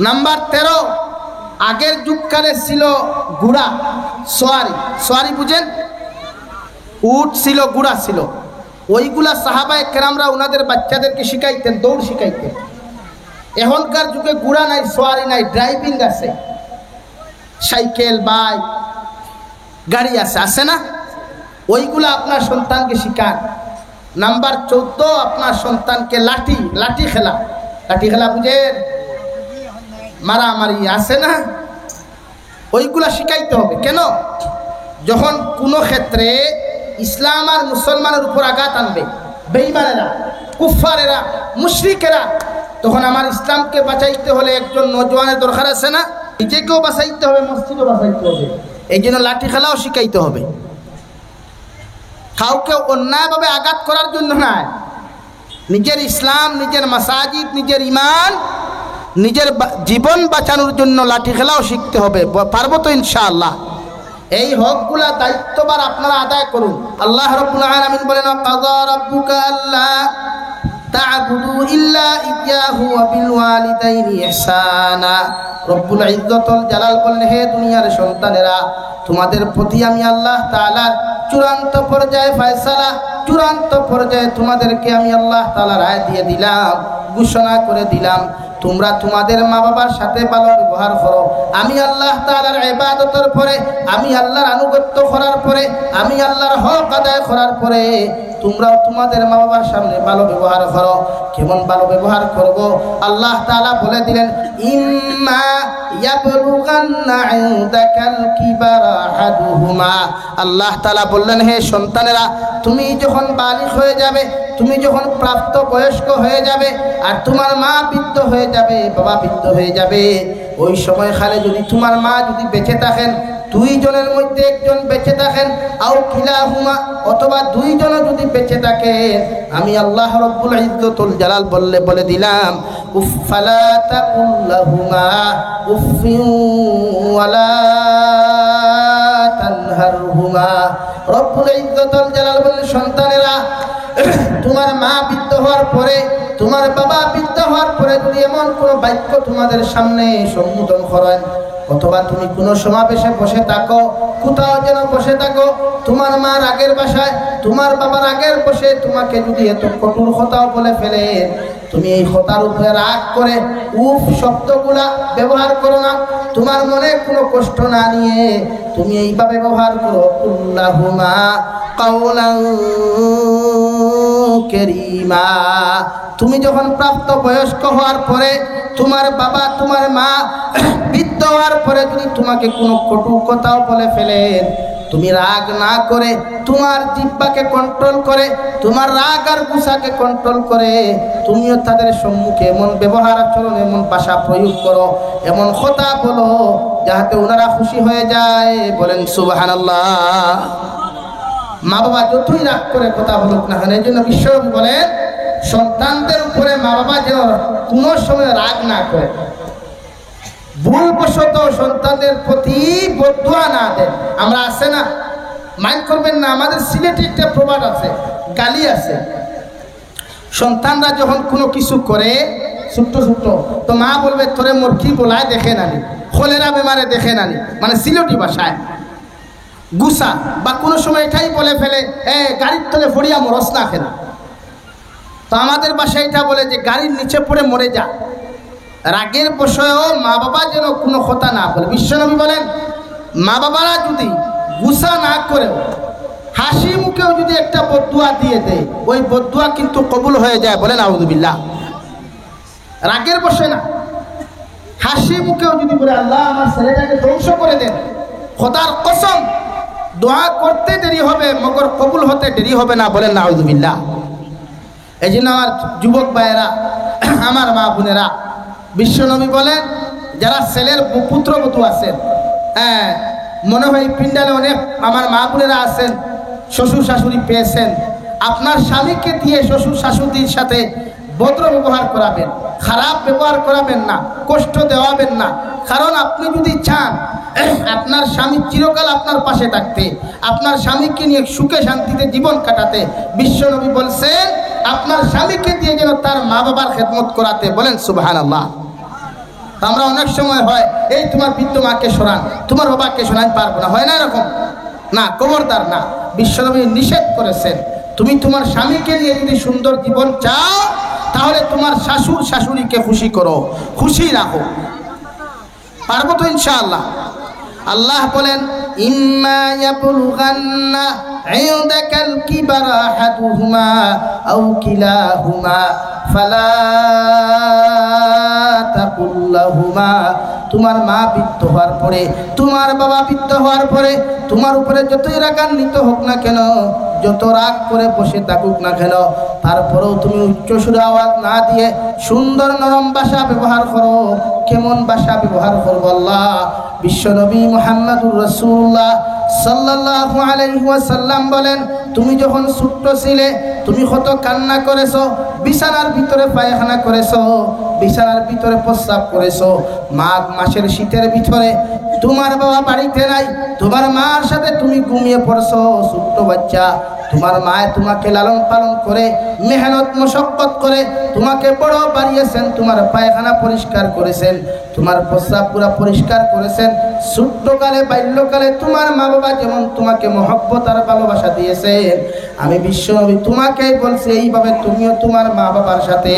নাম্বার 13, আগের যুগকালে ছিল ঘোড়া, সোয়ারি বুঝেন? উট ছিল, ঘোড়া ছিল। ওইগুলা সাহাবায়ে কেরামরা ওনাদের বাচ্চাদেরকে শিখাইতেন, দৌড় শিখাইতেন। এখনকার যুগে ঘোড়া নাই, সোয়ারি নাই, ড্রাইভিং আছে, সাইকেল, বাইক, গাড়ি আছে না? ওইগুলা আপনার সন্তানকে শিখান। নাম্বার 14, আপনার সন্তানকে লাঠি খেলা বুঝেন? মারামারি আছে না? ওইগুলা শিখাইতে হবে। কেন? যখন কোনো ক্ষেত্রে ইসলাম আর মুসলমানের উপর আঘাত আনবে বেঈমানেরা, কুফফারেরা, মুশরিকেরা, তখন আমার ইসলামকে বাঁচাইতে হলে একজন নওজোয়ানের দরকার আছে না? নিজেকেও বাঁচাইতে হবে, মসজিদও বাঁচাইতে হবে। এই জন্য লাঠি খেলাও শিখাইতে হবে। কাউকে অন্যায়ভাবে আঘাত করার জন্য নয়, নিজের ইসলাম, নিজের মাসাজিদ, নিজের ইমান, নিজের জীবন বাঁচানোর জন্য লাঠি খেলাও শিখতে হবে। পারবো তো ইনশাআল্লাহ? এই হকগুলা দায়িত্ববার আপনারা আদায় করুন। আল্লাহ রাব্বুল আলামিন বলেন কাযা রাব্বুকা আল্লা তা'বুদু ইল্লা ইয়্যাহু ওয়া বিল ওয়ালিদাইনি ইহসানা। রব্বুল ইজ্জতুল জালাল বলেন হে দুনিয়ার সন্তানেরা, তোমাদের প্রতি আমি আল্লাহ তাআলার চূড়ান্ত পর্যায়ে ফয়সালা, চূড়ান্ত পর্যায়ে তোমাদেরকে আমি আল্লাহ তাআলা রায় দিয়ে দিলাম, ঘোষণা করে দিলাম, তোমরা তোমাদের মা বাবার সাথে ভালো ব্যবহার করো। আমি আল্লাহ তাআলার ইবাদতের পরে, আমি আল্লাহর আনুগত্য করার পরে, আমি আল্লাহর হক আদায় করার পরে তোমরাও তোমাদের মা বাবার সামনে ভালো ব্যবহার করো। কেমন ভালো ব্যবহার করব? আল্লাহ তাআলা বলে দিলেন ইম্মা ইয়াবলুগান্না ইনদাকাল কিবারা আহাদুহুমা। আল্লাহ তাআলা বললেন হে সন্তানেরা, তুমি যখন বালিগ হয়ে যাবে, তুমি যখন প্রাপ্ত বয়স্ক হয়ে যাবে, আর তোমার মা বৃদ্ধ হয়ে যাবে, বাবা বৃদ্ধ হয়ে যাবে, ওই সময় খালে যদি তোমার মা যদি বেঁচে থাকেন, 2 জনের মধ্যে একজন বেঁচে থাকেন, আও কিলাহুমা, অথবা 2 জন যদি বেঁচে থাকেন, আমি আল্লাহ রাব্বুল ইজ্জতুল জালাল বলে দিলাম উফালা তাকুল্লাহুমা উফিন ওয়ালা তানহারহুমা। রব্বুল ইজ্জতুল জালাল বলেন সন্তানেরা, তোমার মা বৃদ্ধ হওয়ার পরে, তোমার বাবা বৃদ্ধ হওয়ার পরে যদি এমন কোনো বাক্য তোমাদের সামনে সম্বোধন করেন, অথবা তুমি কোনো সমাবেশে বসে থাকো, কোথাও যেন বসে থাকো, তোমার মার আগের বাসায়, তোমার বাবার আগের বসে তোমাকে যদি এত কঠোর কথাও বলে ফেলে, তুমি এই কথার উপরে রাগ করে উফ শব্দগুলা ব্যবহার করো না। তোমার মনে কোনো কষ্ট না নিয়ে তুমি এইভাবে ব্যবহার করো কুল্লাহুমা কাওলান কারীমা। তুমি যখন প্রাপ্ত বয়স্ক হওয়ার পরে, তোমার বাবা, তোমার মা বৃদ্ধ হওয়ার পরে যদি তোমাকে কোনো কটু কথাও বলে ফেলেন, তুমি রাগ না করে তোমার জিহ্বাকে কন্ট্রোল করে, তোমার রাগ আর গুসাকে কন্ট্রোল করে তুমিও তাদের সম্মুখে এমন ব্যবহার আচরণ, এমন ভাষা প্রয়োগ করো, এমন কথা বলো যাতে ওনারা খুশি হয়ে যায়। বলেন সুবহানাল্লাহ। মা বাবা যতই রাগ করে কথা বলুক না কেন, এই জন্য বিশ্বনবী বলেন সন্তানদের উপরে মা বাবা যেন কোনো সময় রাগ না করে, ভুলবশত সন্তানদের প্রতি বদদুয়া না দেন। আমরা আছে না, মাইন্ড করবেন না, আমাদের সিলেটে একটা প্রবাদ আছে, গালি আছে। সন্তানরা যখন কোনো কিছু করে ছোট্ট ছোট্ট, তো মা বলবে তোরে মোর কি বলায় দেখে নানি, কলেরা বেমারে দেখে নানি, মানে সিলেটি ভাষায় গুসা, বা কোনো সময় এটাই বলে ফেলে গাড়ির তলে ফড়িয়া মরস না খেলা। তো আমাদের বাসায় এটা বলে যে গাড়ির নিচে পড়ে মরে যা। রাগের বশয়েও মা বাবা যেন কোনো কথা না বলে। বিশ্বনবী বলেন মা বাবারা যদি গুসা না করেও হাসি মুখেও যদি একটা বদদুয়া দিয়ে দেয়, ওই বদদুয়া কিন্তু কবুল হয়ে যায়। বলেন আউযুবিল্লাহ। রাগের বসে না, হাসি মুখেও যদি বলে আল্লাহ আমার ছেলেটাকে ধ্বংস করে দেন, খোদার কসম দোয়া করতে দেরি হবে মগর কবুল হতে দেরি হবে না। বলেন আউযুবিল্লাহ। এই জন্য আমার যুবক ভাইয়েরা, আমার মা বোনেরা, বিশ্বনবী বলেন যারা ছেলের পুত্রবধূ আছেন, মনে হয় পিন্ডালে অনেক আমার মা বোনেরা আছেন, শ্বশুর শাশুড়ি পেয়েছেন, আপনার স্বামীকে দিয়ে শ্বশুর শাশুড়ির সাথে ভদ্র ব্যবহার করাবেন, খারাপ ব্যবহার করাবেন না, কষ্ট দেওয়াবেন না। কারণ আপনি যদি চান আপনার স্বামী চিরকাল আপনার পাশে থাকতে, আপনার স্বামীকে নিয়ে সুখে শান্তিতে জীবন কাটাতে, বিশ্বনবী বলছেন আপনার স্বামীকে দিয়ে যেন তার মা বাবার খেদমত করাতে। বলেন সুবহানাল্লাহ। আমরা অনেক সময় হয় এই তোমার বৃদ্ধ মাকে সরান, তোমার বাবাকে সরান, পারবো না, হয় না এরকম? না, খবরদার না। বিশ্বনবী নিষেধ করেছেন তুমি তোমার স্বামীকে নিয়ে যদি সুন্দর জীবন চাও তাহলে তোমার শাশুড় শাশুড়িকে খুশি করো, খুশি রাখো। পারবো তো ইনশাআল্লাহ। আল্লাহ বলেন ইম্মা ইয়াবলুগান্না ইনদাকাল কিবারা আহাদুহুমা আও কিলাহুমা ফালা তাকুল লাহুমা। তোমার মা বৃদ্ধ হওয়ার পরে, তোমার বাবা বৃদ্ধ হওয়ার পরে তোমার উপরে যতই রাগান্বিত হোক না কেন, যত রাগ করে বসে থাকুক না কেন, তারপরেও তুমি উচ্চ সুরে আওয়াজ না দিয়ে সুন্দর নরম ভাষা ব্যবহার করো। কেমন ভাষা ব্যবহার করবো? আল্লাহ বিশ্বনবী মুহাম্মদুর রাসূলুল্লাহ সাল্লাল্লাহু আলাইহি ওয়াসাল্লাম বলেন তুমি যখন ছোট্ট ছিলে তুমি কত কান্না করেছো, বিছানার ভিতরে পায়খানা করেছো, বিছানার ভিতরে প্রস্রাব করেছো। মাঘ মাসের শীতের ভিতরে তোমার বাবা বাড়িতে নাই, তোমার মার সাথে তুমি ঘুমিয়ে পড়ছো ছোট্ট বাচ্চা। তোমার মায়ে তোমাকে লালন পালন করে মেহনত মশক্কত করে তোমাকে বড় বাড়িয়েছেন, তোমার পায়খানা পরিষ্কার করেছেন, তোমার প্রস্রাব পুরা পরিষ্কার করেছেন। ছোট্টকালে বাল্যকালে তোমার মা বাবা যেমন তোমাকে মহব্বত আর ভালোবাসা দিয়েছেন, আমি বিশ্বনবী তোমাকেই বলছি এইভাবে তুমিও তোমার মা বাবার সাথে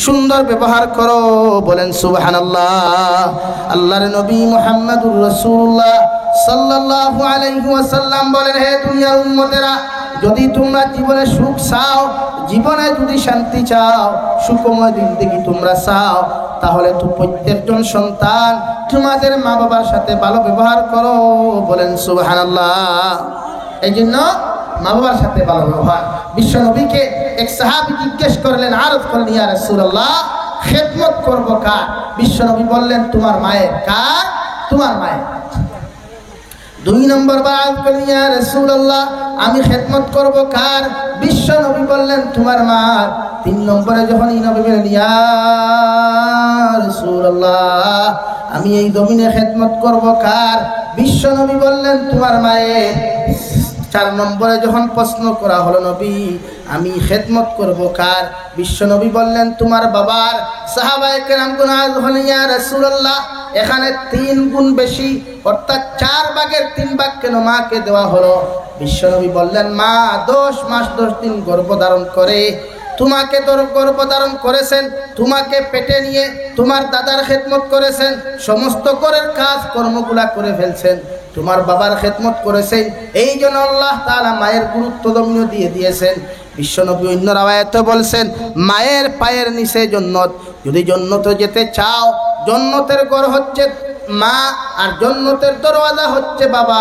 সুন্দর ব্যবহার করো। বলেন সুবহানাল্লাহ। আল্লাহর নবী মুহাম্মদুর রাসূলুল্লাহ সাল্লাল্লাহু আলাইহি ওয়াসাল্লাম বলেন হে দুনিয়ার উম্মতেরা, যদি তোমরা জীবনে সুখ চাও, জীবনে যদি শান্তি চাও, সুখময় জিন্দেগি তোমরা চাও, তাহলে তো প্রত্যেকজন সন্তান তোমাদের মা বাবার সাথে ভালো ব্যবহার করো। বলেন সুবহানাল্লাহ। এই জন্য মা বাবার সাথে ভালো ব্যবহার। বিশ্বনবীকে এক সাহাবী জিজ্ঞেস করলেন, আরজ করলেন ইয়া রাসূলুল্লাহ খেদমত করবো কার? বিশ্বনবী বললেন তোমার মায়ের। কার? তোমার মায়ের। 2 নম্বর বার করলেন ইয়া রাসূলুল্লাহ আমি খেদমত করবো কার? বিশ্বনবী বললেন তোমার মা। 3 নম্বরে যখন এই নবী বললেন ইয়া রাসূলুল্লাহ আমি এই জমিনে খেদমত করবো কার? বিশ্বনবী বললেন তোমার মায়ের। 4 নম্বরে যখন প্রশ্ন করা হলো নবী আমি খেদমত করব কার? বিশ্বনবী বললেন তোমার বাবার। সাহাবায়ে কেরাম গুনাহ হলেন ইয়া রাসূলুল্লাহ এখানে 3 গুণ বেশি, অর্থাৎ 4 ভাগের 3 ভাগ কেন মাকে দেওয়া হলো? বিশ্বনবী বললেন মা 10 মাস 10 দিন গর্ভধারণ করে তোমাকে গর্ভধারণ করেছেন, তোমাকে পেটে নিয়ে তোমার দাদার খেদমত করেছেন, সমস্ত ঘরের কাজ কর্মগুলা করে ফেলছেন, তোমার বাবার খেদমত করেছেন। এই জন্য আল্লাহ তাআলা মায়ের গুরুত্ব দমিয়ে দিয়ে দিয়েছেন। বিশ্বনবী অন্য রাওয়ায়াতে বলছেন মায়ের পায়ের নিচে জান্নাত। যদি জান্নাতে যেতে চাও, জান্নাতের ঘর হচ্ছে মা, আর জান্নাতের দরওয়াজা হচ্ছে বাবা।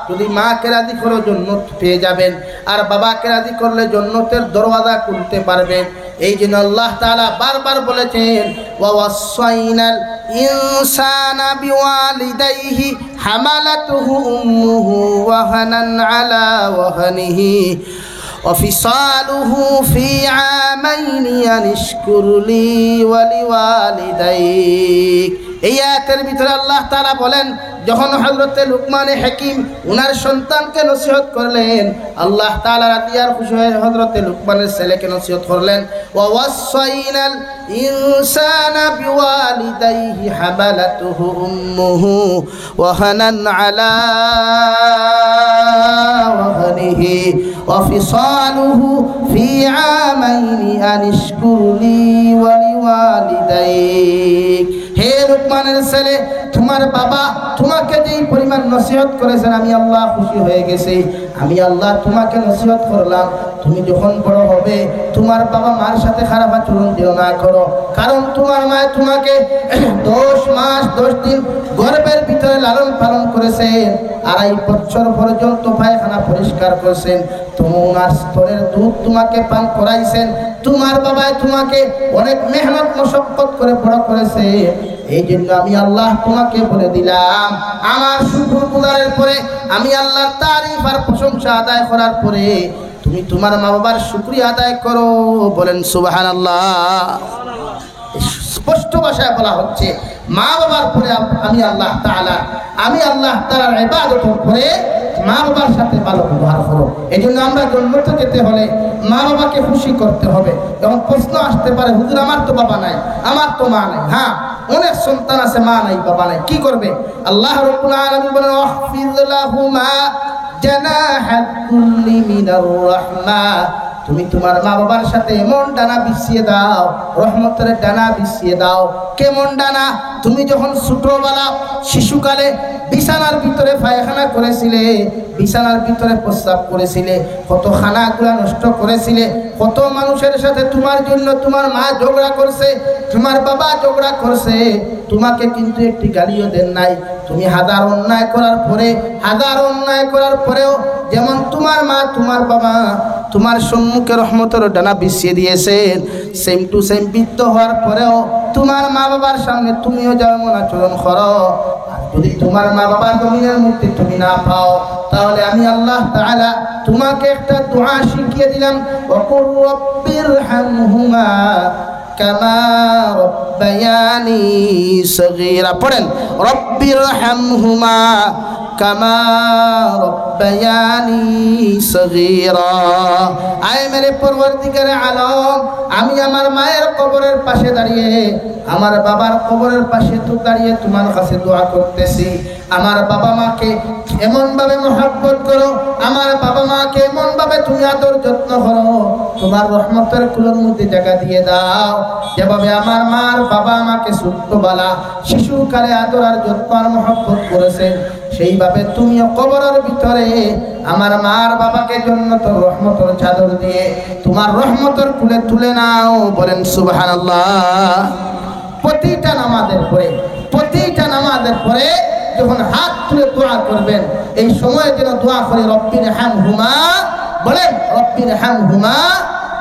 যদি মাকে রাজি করো জান্নাত পেয়ে যাবেন, আর বাবাকে রাজি করলে জান্নাতের দরওয়াজা খুলতে পারবেন। এই জন্য আল্লাহ তাআলা বারবার বলেছেন, ওয়া ওয়াসাইনাল ইনসানা বিওয়ালিদাইহি হামালাতুহু উম্মুহু ওয়াহানান আলা ওয়াহানিহি ওয়াফিসালুহু ফি আমাইনি আন ইশকুর লি ওয়া লিওয়ালিদাইক। এই আয়াতের ভিতরে আল্লাহ তাআলা বলেন, যখন হযরতে লুকমান হাকিম উনার সন্তানকে নসিহত করলেন, আল্লাহ তাআলা রাদিয়ার খুশি হয়ে হযরতে লুকমানের ছেলেকে নসিহত করলেন, ওয়া ওয়াসাইনাল ইনসানা বিওয়ালিদাইহি হামালাতুহু উম্মুহু ওয়াহানান আলা ওয়াহানিহি ওয়াফিসালুহু ফি আমাইনি আন ইশকুর লি ওয়া লিওয়ালিদাইক। হে লুকমানের ছেলে, তোমার বাবা তোমাকে যেই পরিমাণ নসিহত করেছেন, আমি আল্লাহ খুশি হয়ে গেছি। আমি আল্লাহ তোমাকে নসিহত করলাম, তুমি যখন বড় হবে তোমার বাবা মার সাথে খারাপ আচরণ যেও না করো। কারণ তোমার মা তোমাকে 10 মাস 10 দিন গর্ভের ভিতরে লালন পালন করেছেন, 2.5 বছর পর্যন্ত পায়খানা পরিষ্কার করেছেন, তোমার স্তনের দুধ তোমাকে পান করাইছেন। তোমার বাবা তোমাকে অনেক মেহনত মশক্কত করে বড় করেছে। এই জন্য আমি আল্লাহ তোমাকে বলে দিলাম, আমার শুকর গুজারের পরে, আমি আল্লাহর তারিফ আর প্রশংসা আদায় করার পরে তুমি তোমার মা বাবার শুকরিয়া আদায় করো। বলেন সুবহানাল্লাহ। স্পষ্ট ভাষায় বলা হচ্ছে, মা বাবার পরে আমি আল্লাহ তাআলার ইবাদতের পরে মা বাবার সাথে ভালো ব্যবহার করো। এই জন্য আমরা জান্নাতে যেতে হলে মা বাবাকে খুশি করতে হবে। যখন প্রশ্ন আসতে পারে, হুজুর আমার তো বাবা নাই, আমার তো মা নাই। হ্যাঁ, অনেক সন্তান আছে মা নাই বাবা নাই, কি করবে? আল্লাহ রাব্বুল আলামিন বলেন, ওয়াহফিজ লাহুমা জানাহাল কুল্লি মিনার রাহমা। তুমি তোমার মা বাবার সাথে এমন ডানা বিছিয়ে দাও, রহমতের ডানা বিছিয়ে দাও। কেমন ডানা? তুমি যখন ছোটবেলা শিশুকালে বিছানার ভিতরে পায়খানা করেছিলে, বিছানার ভিতরে প্রস্রাব করেছিলে, কত খানাগুলা নষ্ট করেছিলে, কত মানুষের সাথে তোমার জন্য তোমার মা ঝগড়া করছে, তোমার বাবা ঝগড়া করছে, তোমাকে কিন্তু একটি গালিও দেন নাই। তুমি হাজার অন্যায় করার পরেও যেমন তোমার মা তোমার বাবা তোমার সম্মুখে রহমতের ডানা বিছিয়ে দিয়েছেন, সেম টু সেম বৃদ্ধ হওয়ার পরেও তোমার মা বাবার সামনে তুমিও যেমন আচরণ করো। যদি তোমার মা বাবার জমিনের মধ্যে তুমি না পাও, তাহলে আমি আল্লাহ তাআলা তোমাকে একটা দোয়া শিখিয়ে দিলাম, ওয়াকুর রব্বিরহামহুমা কামা রাব্বায়ানি সগীরা। পড়েন, রব্বিরহামহুমা কামা রাব্বায়ানি সগীরা। আয় মেরে পরওয়ারদিগারে আলম, আমি আমার মায়ের কবরের পাশে দাঁড়িয়ে, আমার বাবার কবরের পাশে তো দাঁড়িয়ে তোমার কাছে দোয়া করতেছি, আমার বাবা মাকে এমন ভাবে মহব্বত করো, আমার বাবা মাকে এমন ভাবে তুমি আদর যত্ন করো, তোমার রহমতের কুলের মধ্যে জায়গা দিয়ে দাও। যেভাবে আমার মার বাবা আমাকে ছোট্টবেলা শিশুকালে আদর আর যত্ন আর মহব্বত করেছেন, সেইভাবে তুমিও কবরের ভিতরে আমার মার বাবাকে জান্নাতের রহমতের চাদর দিয়ে তোমার রহমতের কুলে তুলে নাও। বলেন সুবহানাল্লাহ। প্রতিটা নামাজের পরে যখন হাত তুলে দোয়া করবেন, এই সময় যেন দোয়া করে রব্বিরহামহুমা, বলেন রব্বিরহামহুমা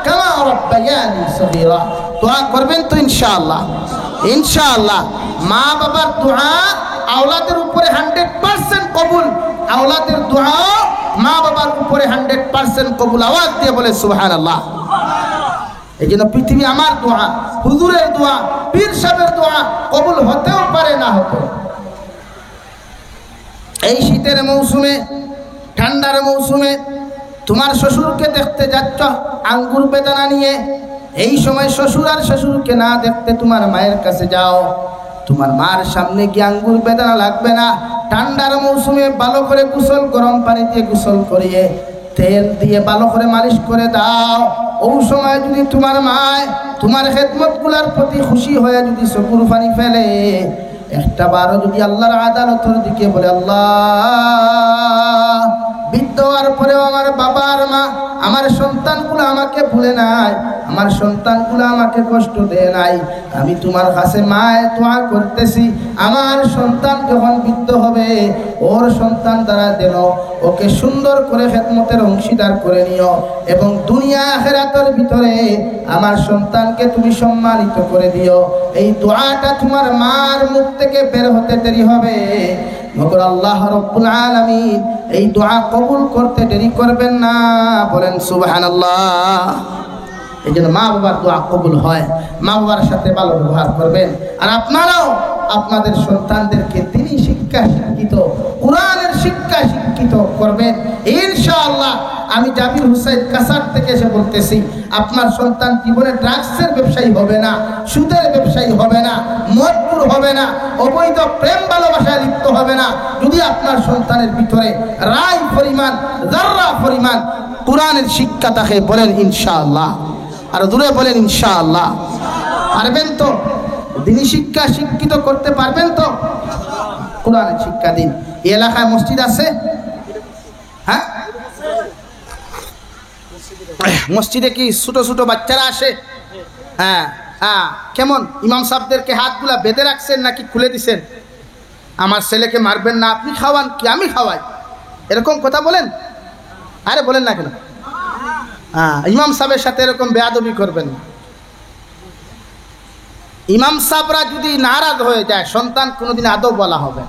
কামা রাব্বায়ানি সগীরা। দোয়া করবেন তো ইনশাআল্লাহ। মা বাবার দোয়া আওলাদের উপরে 100% কবুল, আওলাদের দোয়া মা বাবার উপরে 100% কবুল। আওয়াজ দিয়ে বলে সুবহানাল্লাহ। এই জন্য পৃথিবী আমার দোয়া, হুজুরের দোয়া, পীর সাহেবের দোয়া কবুল হতেও পারে, না হতে। এই শীতের মৌসুমে, ঠান্ডার মৌসুমে তোমার শ্বশুরকে দেখতে যাচ্ছ আঙ্গুর বেদানা নিয়ে, এই সময় শ্বশুর আর শ্বশুরকে না দেখতে তোমার মায়ের কাছে যাও। তোমার মার সামনে গিয়ে আঙ্গুর বেদানা লাগবে না। ঠান্ডার মৌসুমে ভালো করে গোসল, গরম পানি দিয়ে গোসল করিয়ে তেল দিয়ে ভালো করে মালিশ করে দাও। ওই সময় যদি তোমার মায় তোমার খেদমত গুলার প্রতি খুশি হয়ে যদি চকুর পানি ফেলে, একটা বারো যদি আল্লাহর আদালতের দিকে বলে, আল্লাহ বৃদ্ধ হওয়ার পরেও আমার বাবা আর মা আমার সন্তানগুলো আমাকে আমাকে ভুলে নাই, আমার সন্তানগুলো আমাকে কষ্ট দেয় নাই। আমি তোমার কাছে মায়ে দোয়া করতেছি, আমার সন্তান যখন বৃদ্ধ হবে ওর সন্তান দ্বারা যেন ওকে সুন্দর করে খেদমতের অংশীদার করে নিও, এবং দুনিয়া আখিরাতের ভিতরে আমার সন্তানকে তুমি সম্মানিত করে দিও। এই দোয়াটা তোমার মার মুখ থেকে বের হতে দেরি হবে, মগর আল্লাহ রাব্বুল আলামিন এই দোয়া কবুল করতে দেরি করবেন না। বলেন সুবহানাল্লাহ। এই জন্য মা বাবার দোয়া কবুল হয়, মা বাবার সাথে ভালো ব্যবহার করবেন। আর আপনারাও আপনাদের সন্তানদেরকে দ্বীনি শিক্ষা শিক্ষিত, কোরআনের শিক্ষা শিক্ষিত করবেন ইনশাআল্লাহ। আমি জাবির হুসাইন কাসার থেকে এসে বলতেছি, আপনার সন্তান জীবনে ড্রাগসের ব্যবসায়ী হবে না, সুদের ব্যবসায়ী হবে না, মদপুর হবে না, অবৈধ প্রেম ভালোবাসায় লিপ্ত হবে না, যদি আপনার সন্তানের ভিতরে রায় পরিমাণ, যাররা পরিমাণ কোরআনের শিক্ষা থাকে। বলেন ইনশাআল্লাহ। আর দূরে বলেন ইনশাআল্লাহ। পারবেন তো? দ্বীনি শিক্ষা শিক্ষিত করতে পারবেন তো? কোরআনের শিক্ষা দিন। এই এলাকায় মসজিদ আছে? হ্যাঁ, মসজিদে কি ছোট ছোট বাচ্চারা আসে? হ্যাঁ হ্যাঁ। কেমন ইমাম সাহেবদেরকে হাতগুলা বেঁধে রাখছেন নাকি খুলে দিছেন? আমার ছেলেকে মারবেন না, আপনি খাওয়ান কি আমি খাওয়াই, এরকম কথা বলেন? আরে বলেন না কেন? হ্যাঁ, ইমাম সাহেবের সাথে এরকম বেয়াদবি করবেন না। ইমাম সাহেবরা যদি নারাজ হয়ে যায়, সন্তান কোনোদিন আদব বলা হবে।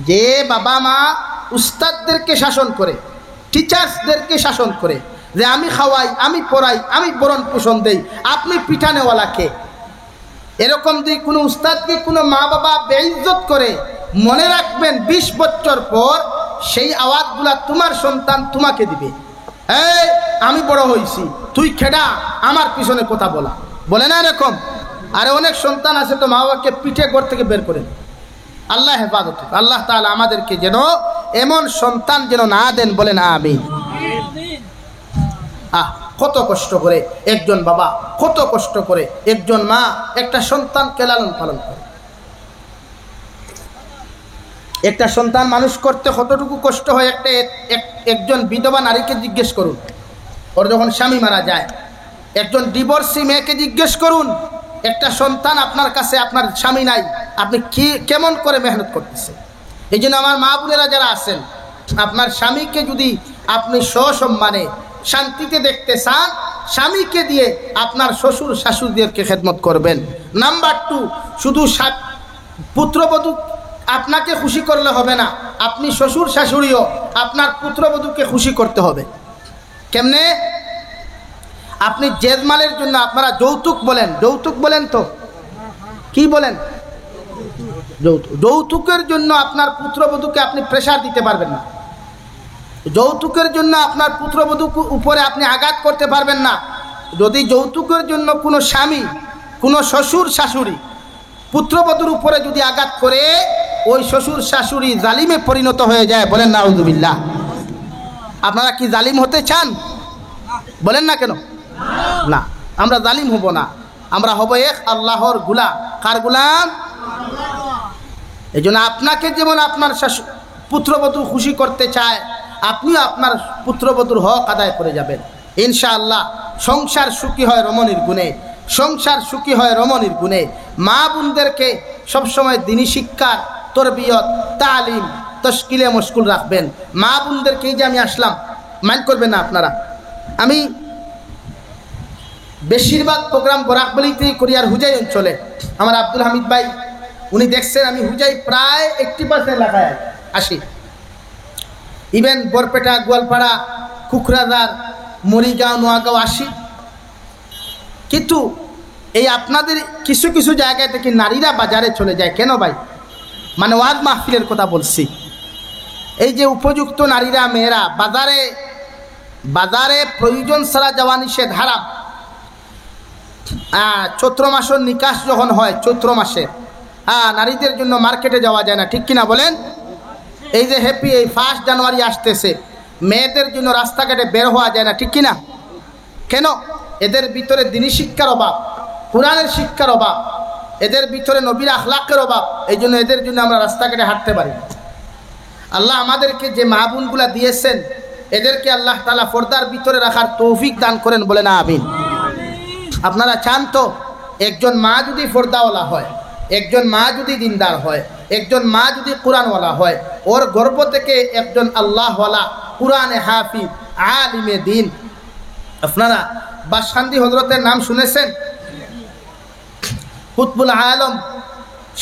যে বাবা মা উস্তাদদেরকে শাসন করে, টিচার্সদেরকে শাসন করে, যে আমি খাওয়াই, আমি পড়াই, আমি বরণ পোষণ দেই, আপনি পিঠানেওয়ালাকে, এরকম যদি কোনো উস্তাদকে কোনো মা বাবা বেইজ্জত করে, মনে রাখবেন 20 বছর পর সেই আওয়াজগুলা তোমার সন্তান তোমাকে দিবে। এই আমি বড় হইছি, তুই খেডা আমার পিছনে কথা বলা, বলে না এরকম? আরে অনেক সন্তান আছে তো মা বাবাকে পিঠে ঘর থেকে বের করে। আল্লাহ হেফাজত, আল্লাহ তাআলা আমাদেরকে যেন এমন সন্তান যেন না দেন। বলেন আমিন। কত কষ্ট করে একজন বাবা, কত কষ্ট করে একজন মা একটা সন্তানকে লালন পালন করে। একটা সন্তান মানুষ করতে কতটুকু কষ্ট হয় একজন বিধবা নারীকে জিজ্ঞেস করুন, ওর যখন স্বামী মারা যায়। একজন ডিভোর্সি মেয়েকে জিজ্ঞেস করুন, একটা সন্তান আপনার কাছে, আপনার স্বামী নাই, আপনি কি কেমন করে মেহনত করতেছেন। এই জন্য আমার মা বোনেরা যারা আছেন, আপনার স্বামীকে যদি আপনি সসম্মানে শান্তিতে দেখতে চান, স্বামীকে দিয়ে আপনার শ্বশুর শাশুড়িদেরকে খেদমত করবেন। নাম্বার 2, শুধু পুত্রবধূ আপনাকে খুশি করলে হবে না, আপনি শ্বশুর শাশুড়িও আপনার পুত্রবধূকে খুশি করতে হবে। কেমনে? আপনি জেজমালের জন্য, আপনারা যৌতুক বলেন, যৌতুক বলেন তো কি বলেন? যৌতুকের জন্য আপনার পুত্রবধূকে আপনি প্রেসার দিতে পারবেন না। যৌতুকের জন্য আপনার পুত্রবধূ উপরে আপনি আঘাত করতে পারবেন না। যদি যৌতুকের জন্য কোনো স্বামী, কোনো শ্বশুর শাশুড়ি পুত্রবধূর উপরে যদি আঘাত করে, ওই শ্বশুর শাশুড়ি জালিমে পরিণত হয়ে যায়। বলেন নাউযুবিল্লাহ। আপনারা কি জালিম হতে চান? বলেন না কেন? না, আমরা জালিম হব না, আমরা হব এক আল্লাহর গোলাম। কার গোলাম? এই জন্য আপনাকে যেমন আপনার পুত্রবধূ খুশি করতে চায়, আপনিও আপনার পুত্রবধূর হক আদায় করে যাবেন ইনশাআল্লাহ। সংসার সুখী হয় রমণীর গুণে, সংসার সুখী হয় রমণীর গুণে। মা বোনদেরকে সবসময় দ্বীনি শিক্ষার তরবিয়ত, তালিম, তশকিলে মশগুল রাখবেন। মা বোনদেরকে যে আমি আসলাম, মাইন্ড করবেন না আপনারা, আমি বেশিরভাগ প্রোগ্রাম বরাকবলিতেই করি, আর হুজাই অঞ্চলে আমার আব্দুল হামিদ ভাই উনি দেখছেন আমি হুজাই প্রায় 80% এলাকায় আসি। ইভেন বরপেটা, গোয়ালপাড়া, কুকরাজার, মরিগাঁও, নোয়াগাঁও আসি। কিন্তু এই আপনাদের কিছু কিছু জায়গায় থেকে নারীরা বাজারে চলে যায় কেন ভাই? মানে ওয়াজ মাহফিলের কথা বলছি। এই যে উপযুক্ত নারীরা, মেয়েরা বাজারে প্রয়োজন ছাড়া যাওয়া নিষেধ, হারাম। চৈত্র মাসের নিকাশ যখন হয়, চৈত্র মাসে নারীদের জন্য মার্কেটে যাওয়া যায় না, ঠিক কিনা বলেন? এই যে হ্যাপি, এই 1 জানুয়ারি আসতেছে, মেয়েদের জন্য রাস্তাঘাটে বের হওয়া যায় না, ঠিক কিনা? কেন? এদের ভিতরে দ্বীনি শিক্ষার অভাব, কোরআনের শিক্ষার অভাব, এদের ভিতরে নবীর আখলাকের অভাব। এই জন্য এদের জন্য আমরা রাস্তাঘাটে হাঁটতে পারি। আল্লাহ আমাদেরকে যে মা বোনগুলা দিয়েছেন, এদেরকে আল্লাহ তাআলা পর্দার ভিতরে রাখার তৌফিক দান করেন, বলেন আমিন। আপনারা চান তো একজন মা যদি পর্দাওয়ালা হয়, একজন মা যদি দিনদার হয়, একজন মা যদি কোরআনওয়ালা হয়, ওর গর্ভ থেকে একজন আল্লাহওয়ালা কোরআনে হাফিজ আলিমে দিন। আপনারা বাসখান্দি হজরতের নাম শুনেছেন? কুতবুল আলম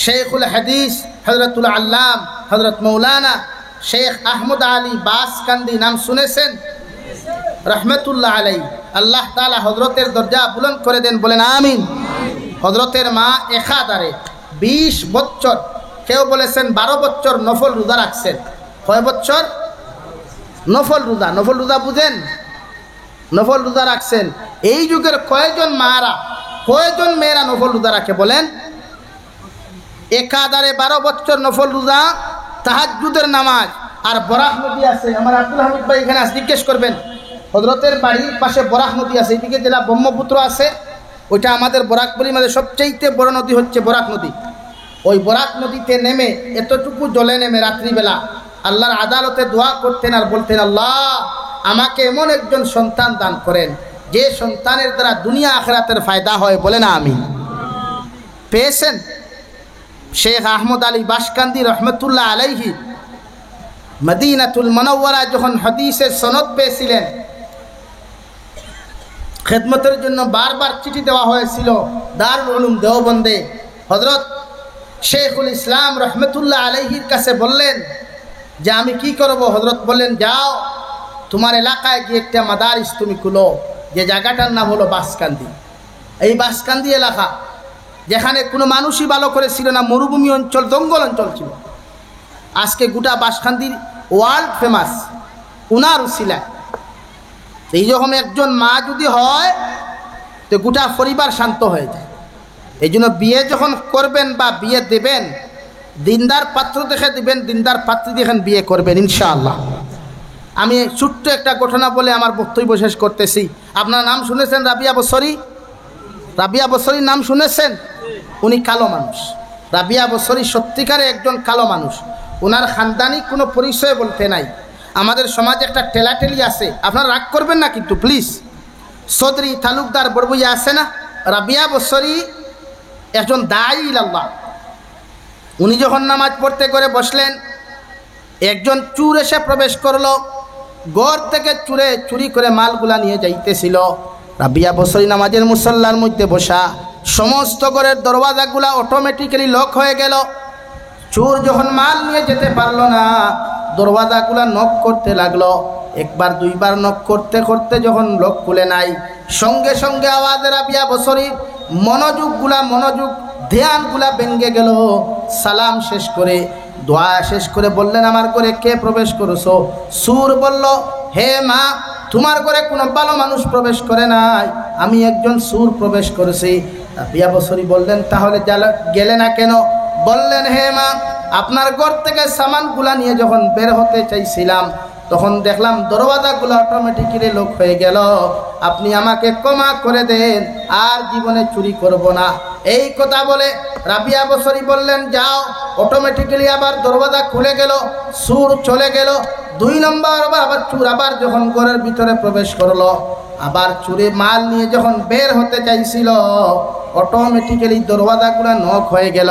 শেখুল হাদিস হজরতুল আল্লাম হজরত মৌলানা শেখ আহমদ আলী বাসকান্দি নাম শুনেছেন? রহমতুল্লাহ আলাই। আল্লাহ তাআলা হজরতের দরজা বুলন্দ করে দেন, বলেন আমিন। হজরতের মা একাধারে 20 বছর, কেউ বলেছেন 12 বছর নফল রোজা রাখছেন। কয় বছর? নফল রোজা। নফল রোজা বুঝেন? নফল রোজা রাখছেন। এই যুগের কয়জন মেয়েরা নফল রোজা রাখে বলেন? একাধারে 12 বছর নফল রোজা, তাহাজ্জুদের নামাজ। আর বরাক নদী আছে, আমার আব্দুল হামিদ ভাই এখানে জিজ্ঞেস করবেন, হজরতের বাড়ির পাশে বরাক নদী আছে, এদিকে জেলা ব্রহ্মপুত্র আছে, ওইটা আমাদের বরাকপুরের মাঝে সবচেয়ে বড় নদী হচ্ছে বরাক নদী। ওই বরাক নদীতে নেমে এতটুকু জলে নেমে রাত্রিবেলা আল্লাহর আদালতে দোয়া করতেন আর বলতেন, আল্লাহ আমাকে এমন একজন সন্তান দান করেন যে সন্তানের দ্বারা দুনিয়া আখিরাতের ফায়দা হয়, বলে না আমি। পেয়েছেন? শেখ আহমদ আলী বাসকান্দি রহমতুল্লাহ আলাইহি মদিনাতুল মুনাওয়ারা যখন হাদিসের সনদ পেয়েছিলেন, খেদমতের জন্য বারবার চিঠি দেওয়া হয়েছিল দারুল উলুম দেওবন্দে। হযরত শেখুল ইসলাম রহমতুল্লাহ আলাইহির কাছে বললেন যে আমি কি করব? হযরত বললেন, যাও তোমার এলাকায় গিয়ে একটা মাদারিস তুমি খুলো, যে জায়গাটার নাম হলো বাসকান্দি। এই বাসকান্দি এলাকা যেখানে কোনো মানুষই ভালো করে ছিল না, মরুভূমি অঞ্চল, জঙ্গল অঞ্চল ছিল। আজকে গোটা বাসকান্দির ওয়ার্ল্ড ফেমাস উনার উসিলায়। এই রকম একজন মা যদি হয় তো গোটা পরিবার শান্ত হয়ে যায়। এই জন্য বিয়ে যখন করবেন বা বিয়ে দেবেন, দিনদার পাত্র দেখে দিবেন, দিনদার পাত্রী দেখেন বিয়ে করবেন ইনশাআল্লাহ। আমি ছোট্ট একটা ঘটনা বলে আমার বক্তব্য শেষ করতেছি। আপনার নাম শুনেছেন রাবিয়া বসরি? রাবিয়া বসরির নাম শুনেছেন? উনি কালো মানুষ। রাবিয়া বসরি সত্যিকারে একজন কালো মানুষ। ওনার খানদানি কোনো পরিচয় বলতে নাই। আমাদের সমাজে একটা ঠেলাঠেলি আছে, আপনারা রাগ করবেন না কিন্তু প্লিজ। চৌধুরী তালুকদার বড়বইয়া আছে না? রাবিয়া বসরি একজন দায়ী আল্লাহ। উনি যখন নামাজ পড়তে করে বসলেন, একজন চোর এসে প্রবেশ করলো। ঘর থেকে চুরি করে মালগুলা নিয়ে যাইতেছিল। রাবিয়া বসরি নামাজের মুসল্লার মধ্যে বসা, সমস্ত ঘরের দরওয়াজাগুলা অটোমেটিক্যালি লক হয়ে গেল। চোর যখন মাল নিয়ে যেতে পারলো না, দরওয়াজাগুলা নক করতে লাগলো। একবার দুইবার নক করতে করতে যখন লক খুলে নাই, সঙ্গে সঙ্গে আওয়াজে রাবিয়া বসরির মনোযোগ ধ্যানগুলা ভেঙে গেল। সালাম শেষ করে, দোয়া শেষ করে বললেন, আমার ঘরে কে প্রবেশ করেছো? চোর বলল, হে মা, তোমার ঘরে কোনো ভালো মানুষ প্রবেশ করে নাই, আমি একজন চোর প্রবেশ করেছি। রাবিয়া বসরি বললেন, তাহলে গেলে না কেন? বললেন, হে মা, আপনার ঘর থেকে সামানগুলা নিয়ে যখন বের হতে চাইছিলাম, তখন দেখলাম দরওয়াজাগুলো অটোমেটিক্যালি লক হয়ে গেল। আপনি আমাকে ক্ষমা করে দেন, আর জীবনে চুরি করব না। এই কথা বলে রাবিয়া বসরি বললেন, যাও। অটোমেটিক্যালি আবার দরওয়াজা খুলে গেল, চোর চলে গেল। 2 নম্বর আবার চোর আবার যখন ঘরের ভিতরে প্রবেশ করলো, আবার চুরি মাল নিয়ে যখন বের হতে চাইছিল, অটোমেটিক্যালি দরওয়াজাগুলো নক হয়ে গেল।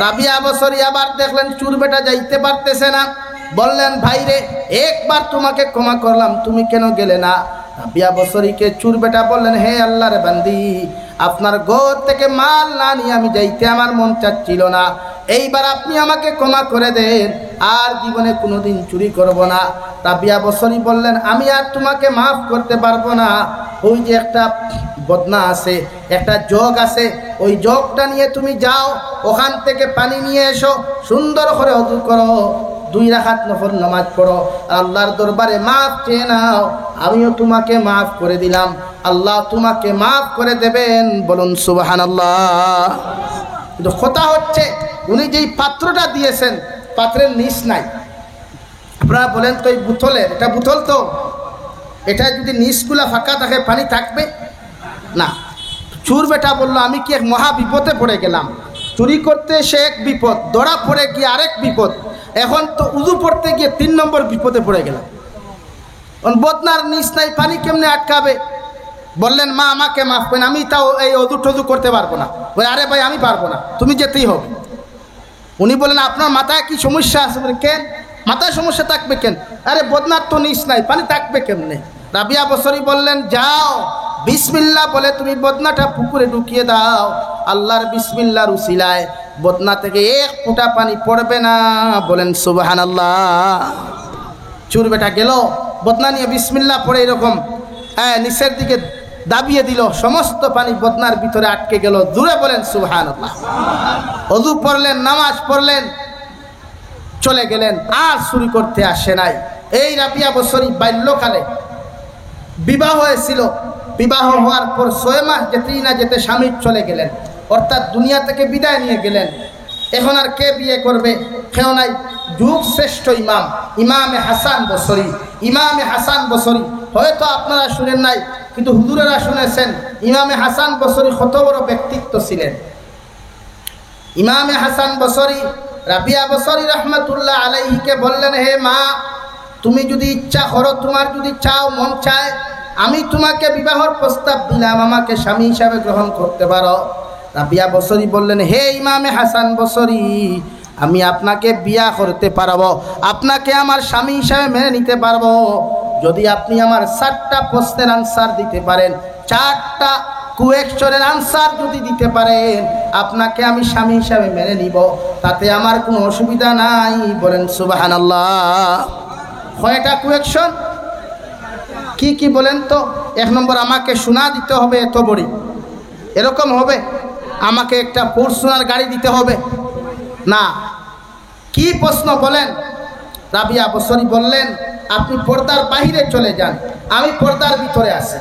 রাবিয়া বসরি আবার দেখলেন চোর বেটা যাইতে পারতেছে না। বললেন, ভাইরে, একবার তোমাকে ক্ষমা করলাম, তুমি কেন গেলে না? রাবিয়া বসরিকে চোর বেটা বললেন, হে আল্লাহর বান্দি, আপনার ঘর থেকে মাল না নিয়ে আমি যাইতে আমার মন চাচ্ছিল না। এইবার আপনি আমাকে ক্ষমা করে দেন, আর জীবনে কোনোদিন চুরি করব না। রাবিয়া বসরি বললেন, আমি আর তোমাকে মাফ করতে পারবো না। ওই যে একটা বদনা আছে, একটা জগ আছে, ওই জগটা নিয়ে তুমি যাও, ওখান থেকে পানি নিয়ে এসো, সুন্দর করে ওযু করো, 2 রাকাত নফল নামাজ পড়ো, আল্লাহর দরবারে মাফ চেয়ে নাও, আমিও তোমাকে মাফ করে দিলাম, আল্লাহ তোমাকে মাফ করে দেবেন। বলুন সুবহানাল্লাহ। কিন্তু কথা হচ্ছে, উনি যেই পাত্রটা দিয়েছেন, পাত্রের নিচ নাই। আপনারা বলেন তো, এই বোতলের, এটা বোতল তো, এটা যদি নিচগুলা ফাঁকা থাকে, পানি থাকবে না। চোর বেটা বললো, আমি কি এক মহা বিপদে পড়ে গেলাম। চুরি করতে সে এক বিপদ, ধরা পড়ে গিয়ে আরেক বিপদ, এখন তো উযু পড়তে গিয়ে 3 নম্বর বিপদে পড়ে গেলাম। বদনার নিচ নাই, পানি কেমনে আটকাবে? বললেন মা আমাকে মাফ করেন, আমি তাও এই অজু টজু করতে পারবো না। বলে আরে ভাই আমি পারবো না, তুমি যেতেই হবে। উনি বলেন আপনার মাথায় কি সমস্যা আছে? বলে কেন মাথায় সমস্যা থাকবে কেন? আরে বদনার তো নিচ নাই, পানি থাকবে কেমনে? রাবিয়া বসরি বললেন যাও বিসমিল্লাহ বলে তুমি বদনাটা পুকুরে ঢুকিয়ে দাও, আল্লাহর বিসমিল্লাহর উসিলায় বদনা থেকে এক ফোঁটা পানি পড়বে না। বলেন সুবহানাল্লাহ। চুর বেটা গেল বদনা নিয়ে বিসমিল্লাহ পড়ে এরকম নিচের দিকে দাবিয়ে দিল, সমস্ত পানি বদনার ভিতরে আটকে গেল। জোরে বলেন সুবহানাল্লাহ। ওযু পড়লেন, নামাজ পড়লেন, চলে গেলেন, আর চুরি করতে আসে নাই। এই রাবিয়া বসরি বাল্যকালে বিবাহ হয়েছিল, বিবাহ হওয়ার পর 6 মাস যেতেই না যেতে স্বামী চলে গেলেন, অর্থাৎ দুনিয়া থেকে বিদায় নিয়ে গেলেন। এখন আর কে বিয়ে করবে? কেউ নাই। যুগ শ্রেষ্ঠ ইমাম ইমামে হাসান বসরি, ইমামে হাসান বসরি হয়তো আপনারা শুনেন নাই, কিন্তু হুজুরেরা শুনেছেন। ইমামে হাসান বসরি কত বড় ব্যক্তিত্ব ছিলেন। ইমামে হাসান বসরি রাবিয়া বসরি রহমতুল্লাহ আলাইহিকে বললেন, হে মা, তুমি যদি ইচ্ছা করো, তোমার যদি চাও, মন চায়, আমি তোমাকে বিবাহর প্রস্তাব দিলাম, আমাকে স্বামী হিসাবে গ্রহণ করতে পারো। রাবিয়া বসরি বললেন, হে ইমামে হাসান বসরি, আমি আপনাকে বিয়া করতে পারবো, আপনাকে আমার স্বামী হিসাবে মেনে নিতে পারবো যদি আপনি আমার 4টা প্রশ্নের আনসার দিতে পারেন, 4টা কোয়েশ্চনের আনসার যদি দিতে পারেন, আপনাকে আমি স্বামী হিসাবে মেনে নিব, তাতে আমার কোনো অসুবিধা নাই। বলেন সুবহানাল্লাহ। কয়টা কোয়েশ্চন? কি কি বলেন তো? 1 নম্বর, আমাকে সোনা দিতে হবে এত বড়ি, এরকম হবে? আমাকে একটা ফরচুনার গাড়ি দিতে হবে না? কি প্রশ্ন বলেন? রাবিয়া বসরি বললেন, আপনি পর্দার বাহিরে চলে যান, আমি পর্দার ভিতরে আছি।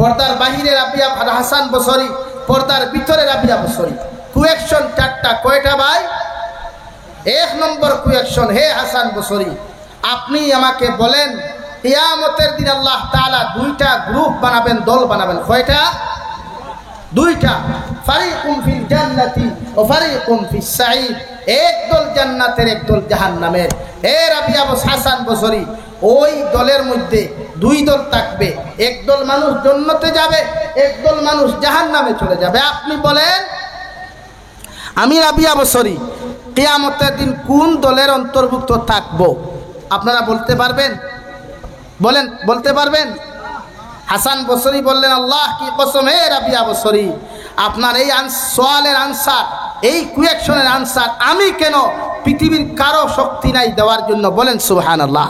পর্দার বাহিরে রাবিয়া হাসান বসরি, পর্দার ভিতরে রাবিয়া বসরি। কোয়েশ্চন 4টা। কয়টা ভাই? 1 নম্বর কোয়েশ্চন, হে হাসান বসরি, আপনি আমাকে বলেন কিয়ামতের দিন আল্লাহ তাআলা 2টা গ্রুপ বানাবেন, দল বানাবেন। কয়টা? 2টা। ফারিকুম ফিল জান্নাতি ওয়া ফারিকুম ফিস সাঈদ। এক দল জান্নাতের, এক দল জাহান্নামের। হে রাবিয়া হাসান বসরি, ওই দলের মধ্যে 2 দল থাকবে, এক দল মানুষ জান্নাতে যাবে, এক দল মানুষ জাহান্নামে চলে যাবে। আপনি বলেন আমি রাবিয়া বসরি কিয়ামতের দিন কোন দলের অন্তর্ভুক্ত থাকব? আপনারা বলতে পারবেন? বলেন, বলতে পারবেন? হাসান বসরি বললেন, আল্লাহ কি কসম, হে রাবিয়া বসরি, আপনার এই সওয়ালের আনসার, এই কোয়েশ্চনের আনসার আমি কেন, পৃথিবীর কারো শক্তি নাই দেওয়ার জন্য। বলেন সুবহানাল্লাহ।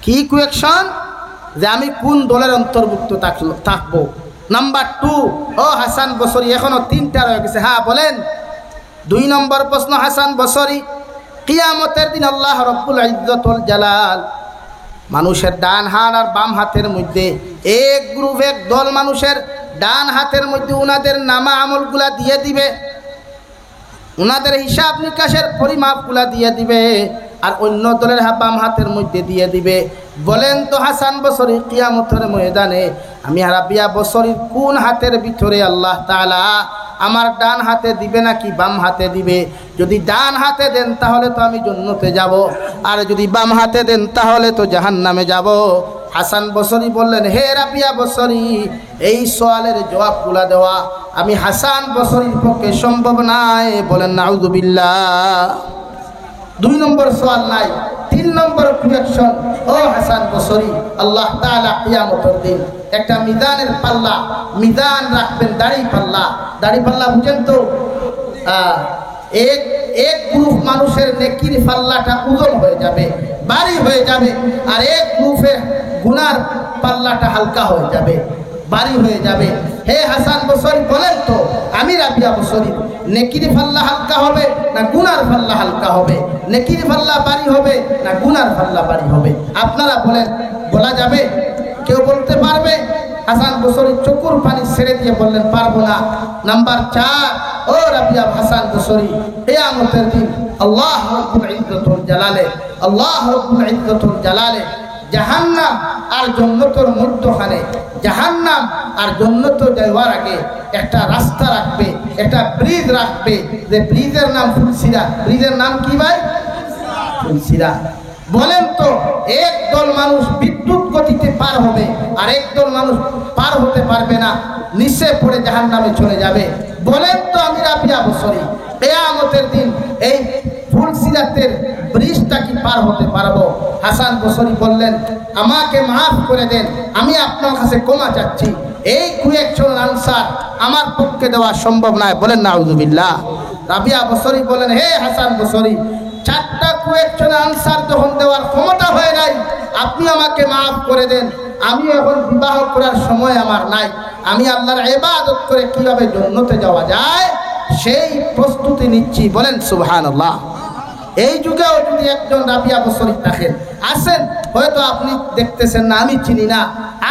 কি কোয়েশ্চন? যে আমি কোন দলের অন্তর্ভুক্ত থাকবো। নাম্বার 2, ও হাসান বসরি, এখনো 3টা রয়ে গেছে। হ্যাঁ বলেন। 2 নম্বর প্রশ্ন, হাসান বসরি, কিয়ামতের দিন আল্লাহ রব্বুল ইজ্জত ওয়াল জালাল মানুষের ডান হাত আর বাম হাতের মধ্যে এক গ্রুপ, এক দল মানুষের ডান হাতের মধ্যে উনাদের নামা আমলগুলা দিয়ে দিবে, উনাদের হিসাব নিকাশের পরিমাপগুলা দিয়ে দিবে, আর অন্য দলের বাম হাতের মধ্যে দিয়ে দিবে। বলেন তো হাসান বসরি, কিয়ামতের ময়দানে আমি রাবিয়া বসরির কোন হাতের ভিতরে আল্লাহ তাআলা আমার ডান হাতে দিবে নাকি বাম হাতে দিবে? যদি ডান হাতে দেন তাহলে তো আমি জান্নাতে যাব, আর যদি বাম হাতে দেন তাহলে তো জাহান্নামে যাব। হাসান বসরি বললেন, হে রাবিয়া বসরি, এই সওয়ালের জবাবগুলা দেওয়া আমি হাসান বসরির পক্ষে সম্ভব নাই। বলেন নাউযুবিল্লাহ। 2 নম্বর সওয়াল নাই। 3 নম্বর কোয়েশ্চন, ও হাসান বসরি, আল্লাহ তাআলা কিয়ামতের দিন একটা মিজানের পাল্লা, মিজান রাখবেন, দাড়ি পাল্লা। দাড়ি পাল্লা বুঝেন তো? এক গ্রুপ মানুষের নেকির পাল্লাটা ওজন হয়ে যাবে, ভারী হয়ে যাবে, আর এক গ্রুপের গুনার পাল্লাটা হালকা হয়ে যাবে, ভারী হয়ে যাবে। হে হাসান বসরি বলেন তো, আমি রাবিয়া বসরি, নেকির পাল্লা হালকা হবে না গুনার পাল্লা হালকা হবে? নেকির পাল্লা ভারী হবে না গুনার পাল্লা ভারী হবে? আপনারা বলেন, বলা যাবে? কেউ বলতে পারবে? হাসান বসরি চোখের পানি ছেড়ে দিয়ে বললেন, পারবো না। নাম্বার 4, ও রাবিয়া হাসান বসরি, কিয়ামতের দিন আল্লাহ রব্বুল ইজ্জতুল জালালে, আল্লাহ রব্বুল ইজ্জতুল জালালে জাহান্নাম আর জান্নাতের মধ্যখানে, জাহান্নাম আর জান্নাত যাওয়ার আগে একটা রাস্তা রাখবে, একটা ব্রিজ রাখবে, যে ব্রিজের নাম ফুলসিরা। ব্রিজের নাম কি ভাই? ফুলসিরা। বলেন তো, একদল মানুষ বিদ্যুৎ গতিতে পার হবে আর একদল মানুষ পার হতে পারবে না, নিচে পড়ে জাহান্নামে চলে যাবে। বলেন তো আমি রাবিয়া বসরি কিয়ামতের দিন এই ফুলসিরাতের ব্রিজটা কি পার হতে পারবো? হাসান বসরি বললেন, আমাকে মাফ করে দেন, আমি আপনার কাছে ক্ষমা চাচ্ছি, এই কয়েকজন আনসার আমার পক্ষে দেওয়া সম্ভব নয়। বলেন নাউযুবিল্লাহ। রাবিয়া বসরি বলেন, হে হাসান বসরি, চারটা কয়েকজন আনসার যখন দেওয়ার ক্ষমতা হয় নাই, আপনি আমাকে মাফ করে দেন, আমি এখন বিবাহ করার সময় আমার নাই, আমি আল্লাহর ইবাদত করে কিভাবে জান্নাতে যাওয়া যায় সেই প্রস্তুতি নিচ্ছি। বলেন সুবহানাল্লাহ। এই যুগেও যদি একজন রাবিয়া বসরি থাকেন, আসেন, হয়তো আপনি দেখতেছেন না, আমি চিনি না,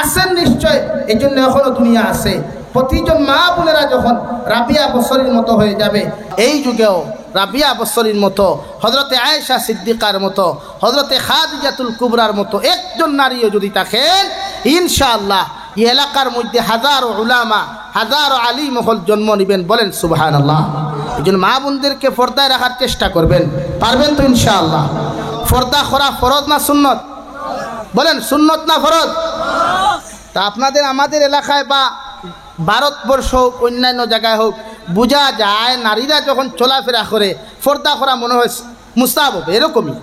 আসেন নিশ্চয়, এই জন্য এখনো দুনিয়া আছে। প্রতিজন মা বোনেরা যখন রাবিয়া বসরির মতো হয়ে যাবে, এই যুগেও রাবিয়া বসরির মতো, হযরতে আয়েশা সিদ্দিকার মতো, হযরতে খাদিজাতুল কুবরার মতো একজন নারীও যদি থাকেন, ইনশাআল্লাহ এই এলাকার মধ্যে হাজারো উলামা, হাজারো আলিম হল জন্ম নেবেন। বলেন সুবহানাল্লাহ। এই জন্য মা বোনদেরকে পর্দায় রাখার চেষ্টা করবেন, পারবেন তো ইনশাআল্লাহ? পর্দা করা ফরজ না সুন্নত? বলেন সুন্নত না ফরজ? তা আপনাদের আমাদের এলাকায় বা ভারতবর্ষ হোক অন্যান্য জায়গায় হোক, বোঝা যায় নারীরা যখন চলাফেরা করে পর্দা করা মনে হয় মুস্তাহাব, এরকমই।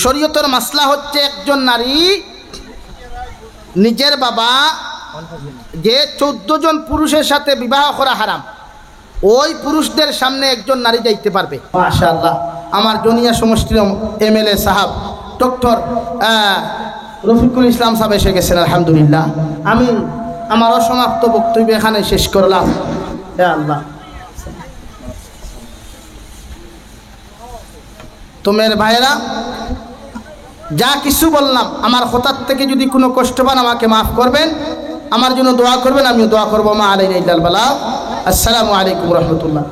শরীয়তের মাসলা হচ্ছে একজন নারী নিজের বাবা যে 14 জন পুরুষের সাথে বিবাহ করা হারাম, ওই পুরুষদের সামনে একজন নারী যাইতে পারবে। মাশাআল্লাহ, আমার জনিয়া সমষ্টির এমএলএ সাহেব ডক্টর রফিকুল ইসলাম সাহেব এসে গেছেন, আলহামদুলিল্লাহ। আমি আমার অসমাপ্ত বক্তব্য এখানে শেষ করলাম। হে আল্লাহ, তোমার ভাইয়েরা যা কিছু বললাম, আমার কথার থেকে যদি কোনো কষ্ট পান আমাকে মাফ করবেন, আমার জন্য দোয়া করবেন, আমিও দোয়া করবো। মা আলাইনা ইল্লাল বালাগ। আসসালামু আলাইকুম রহমতুল্লাহ।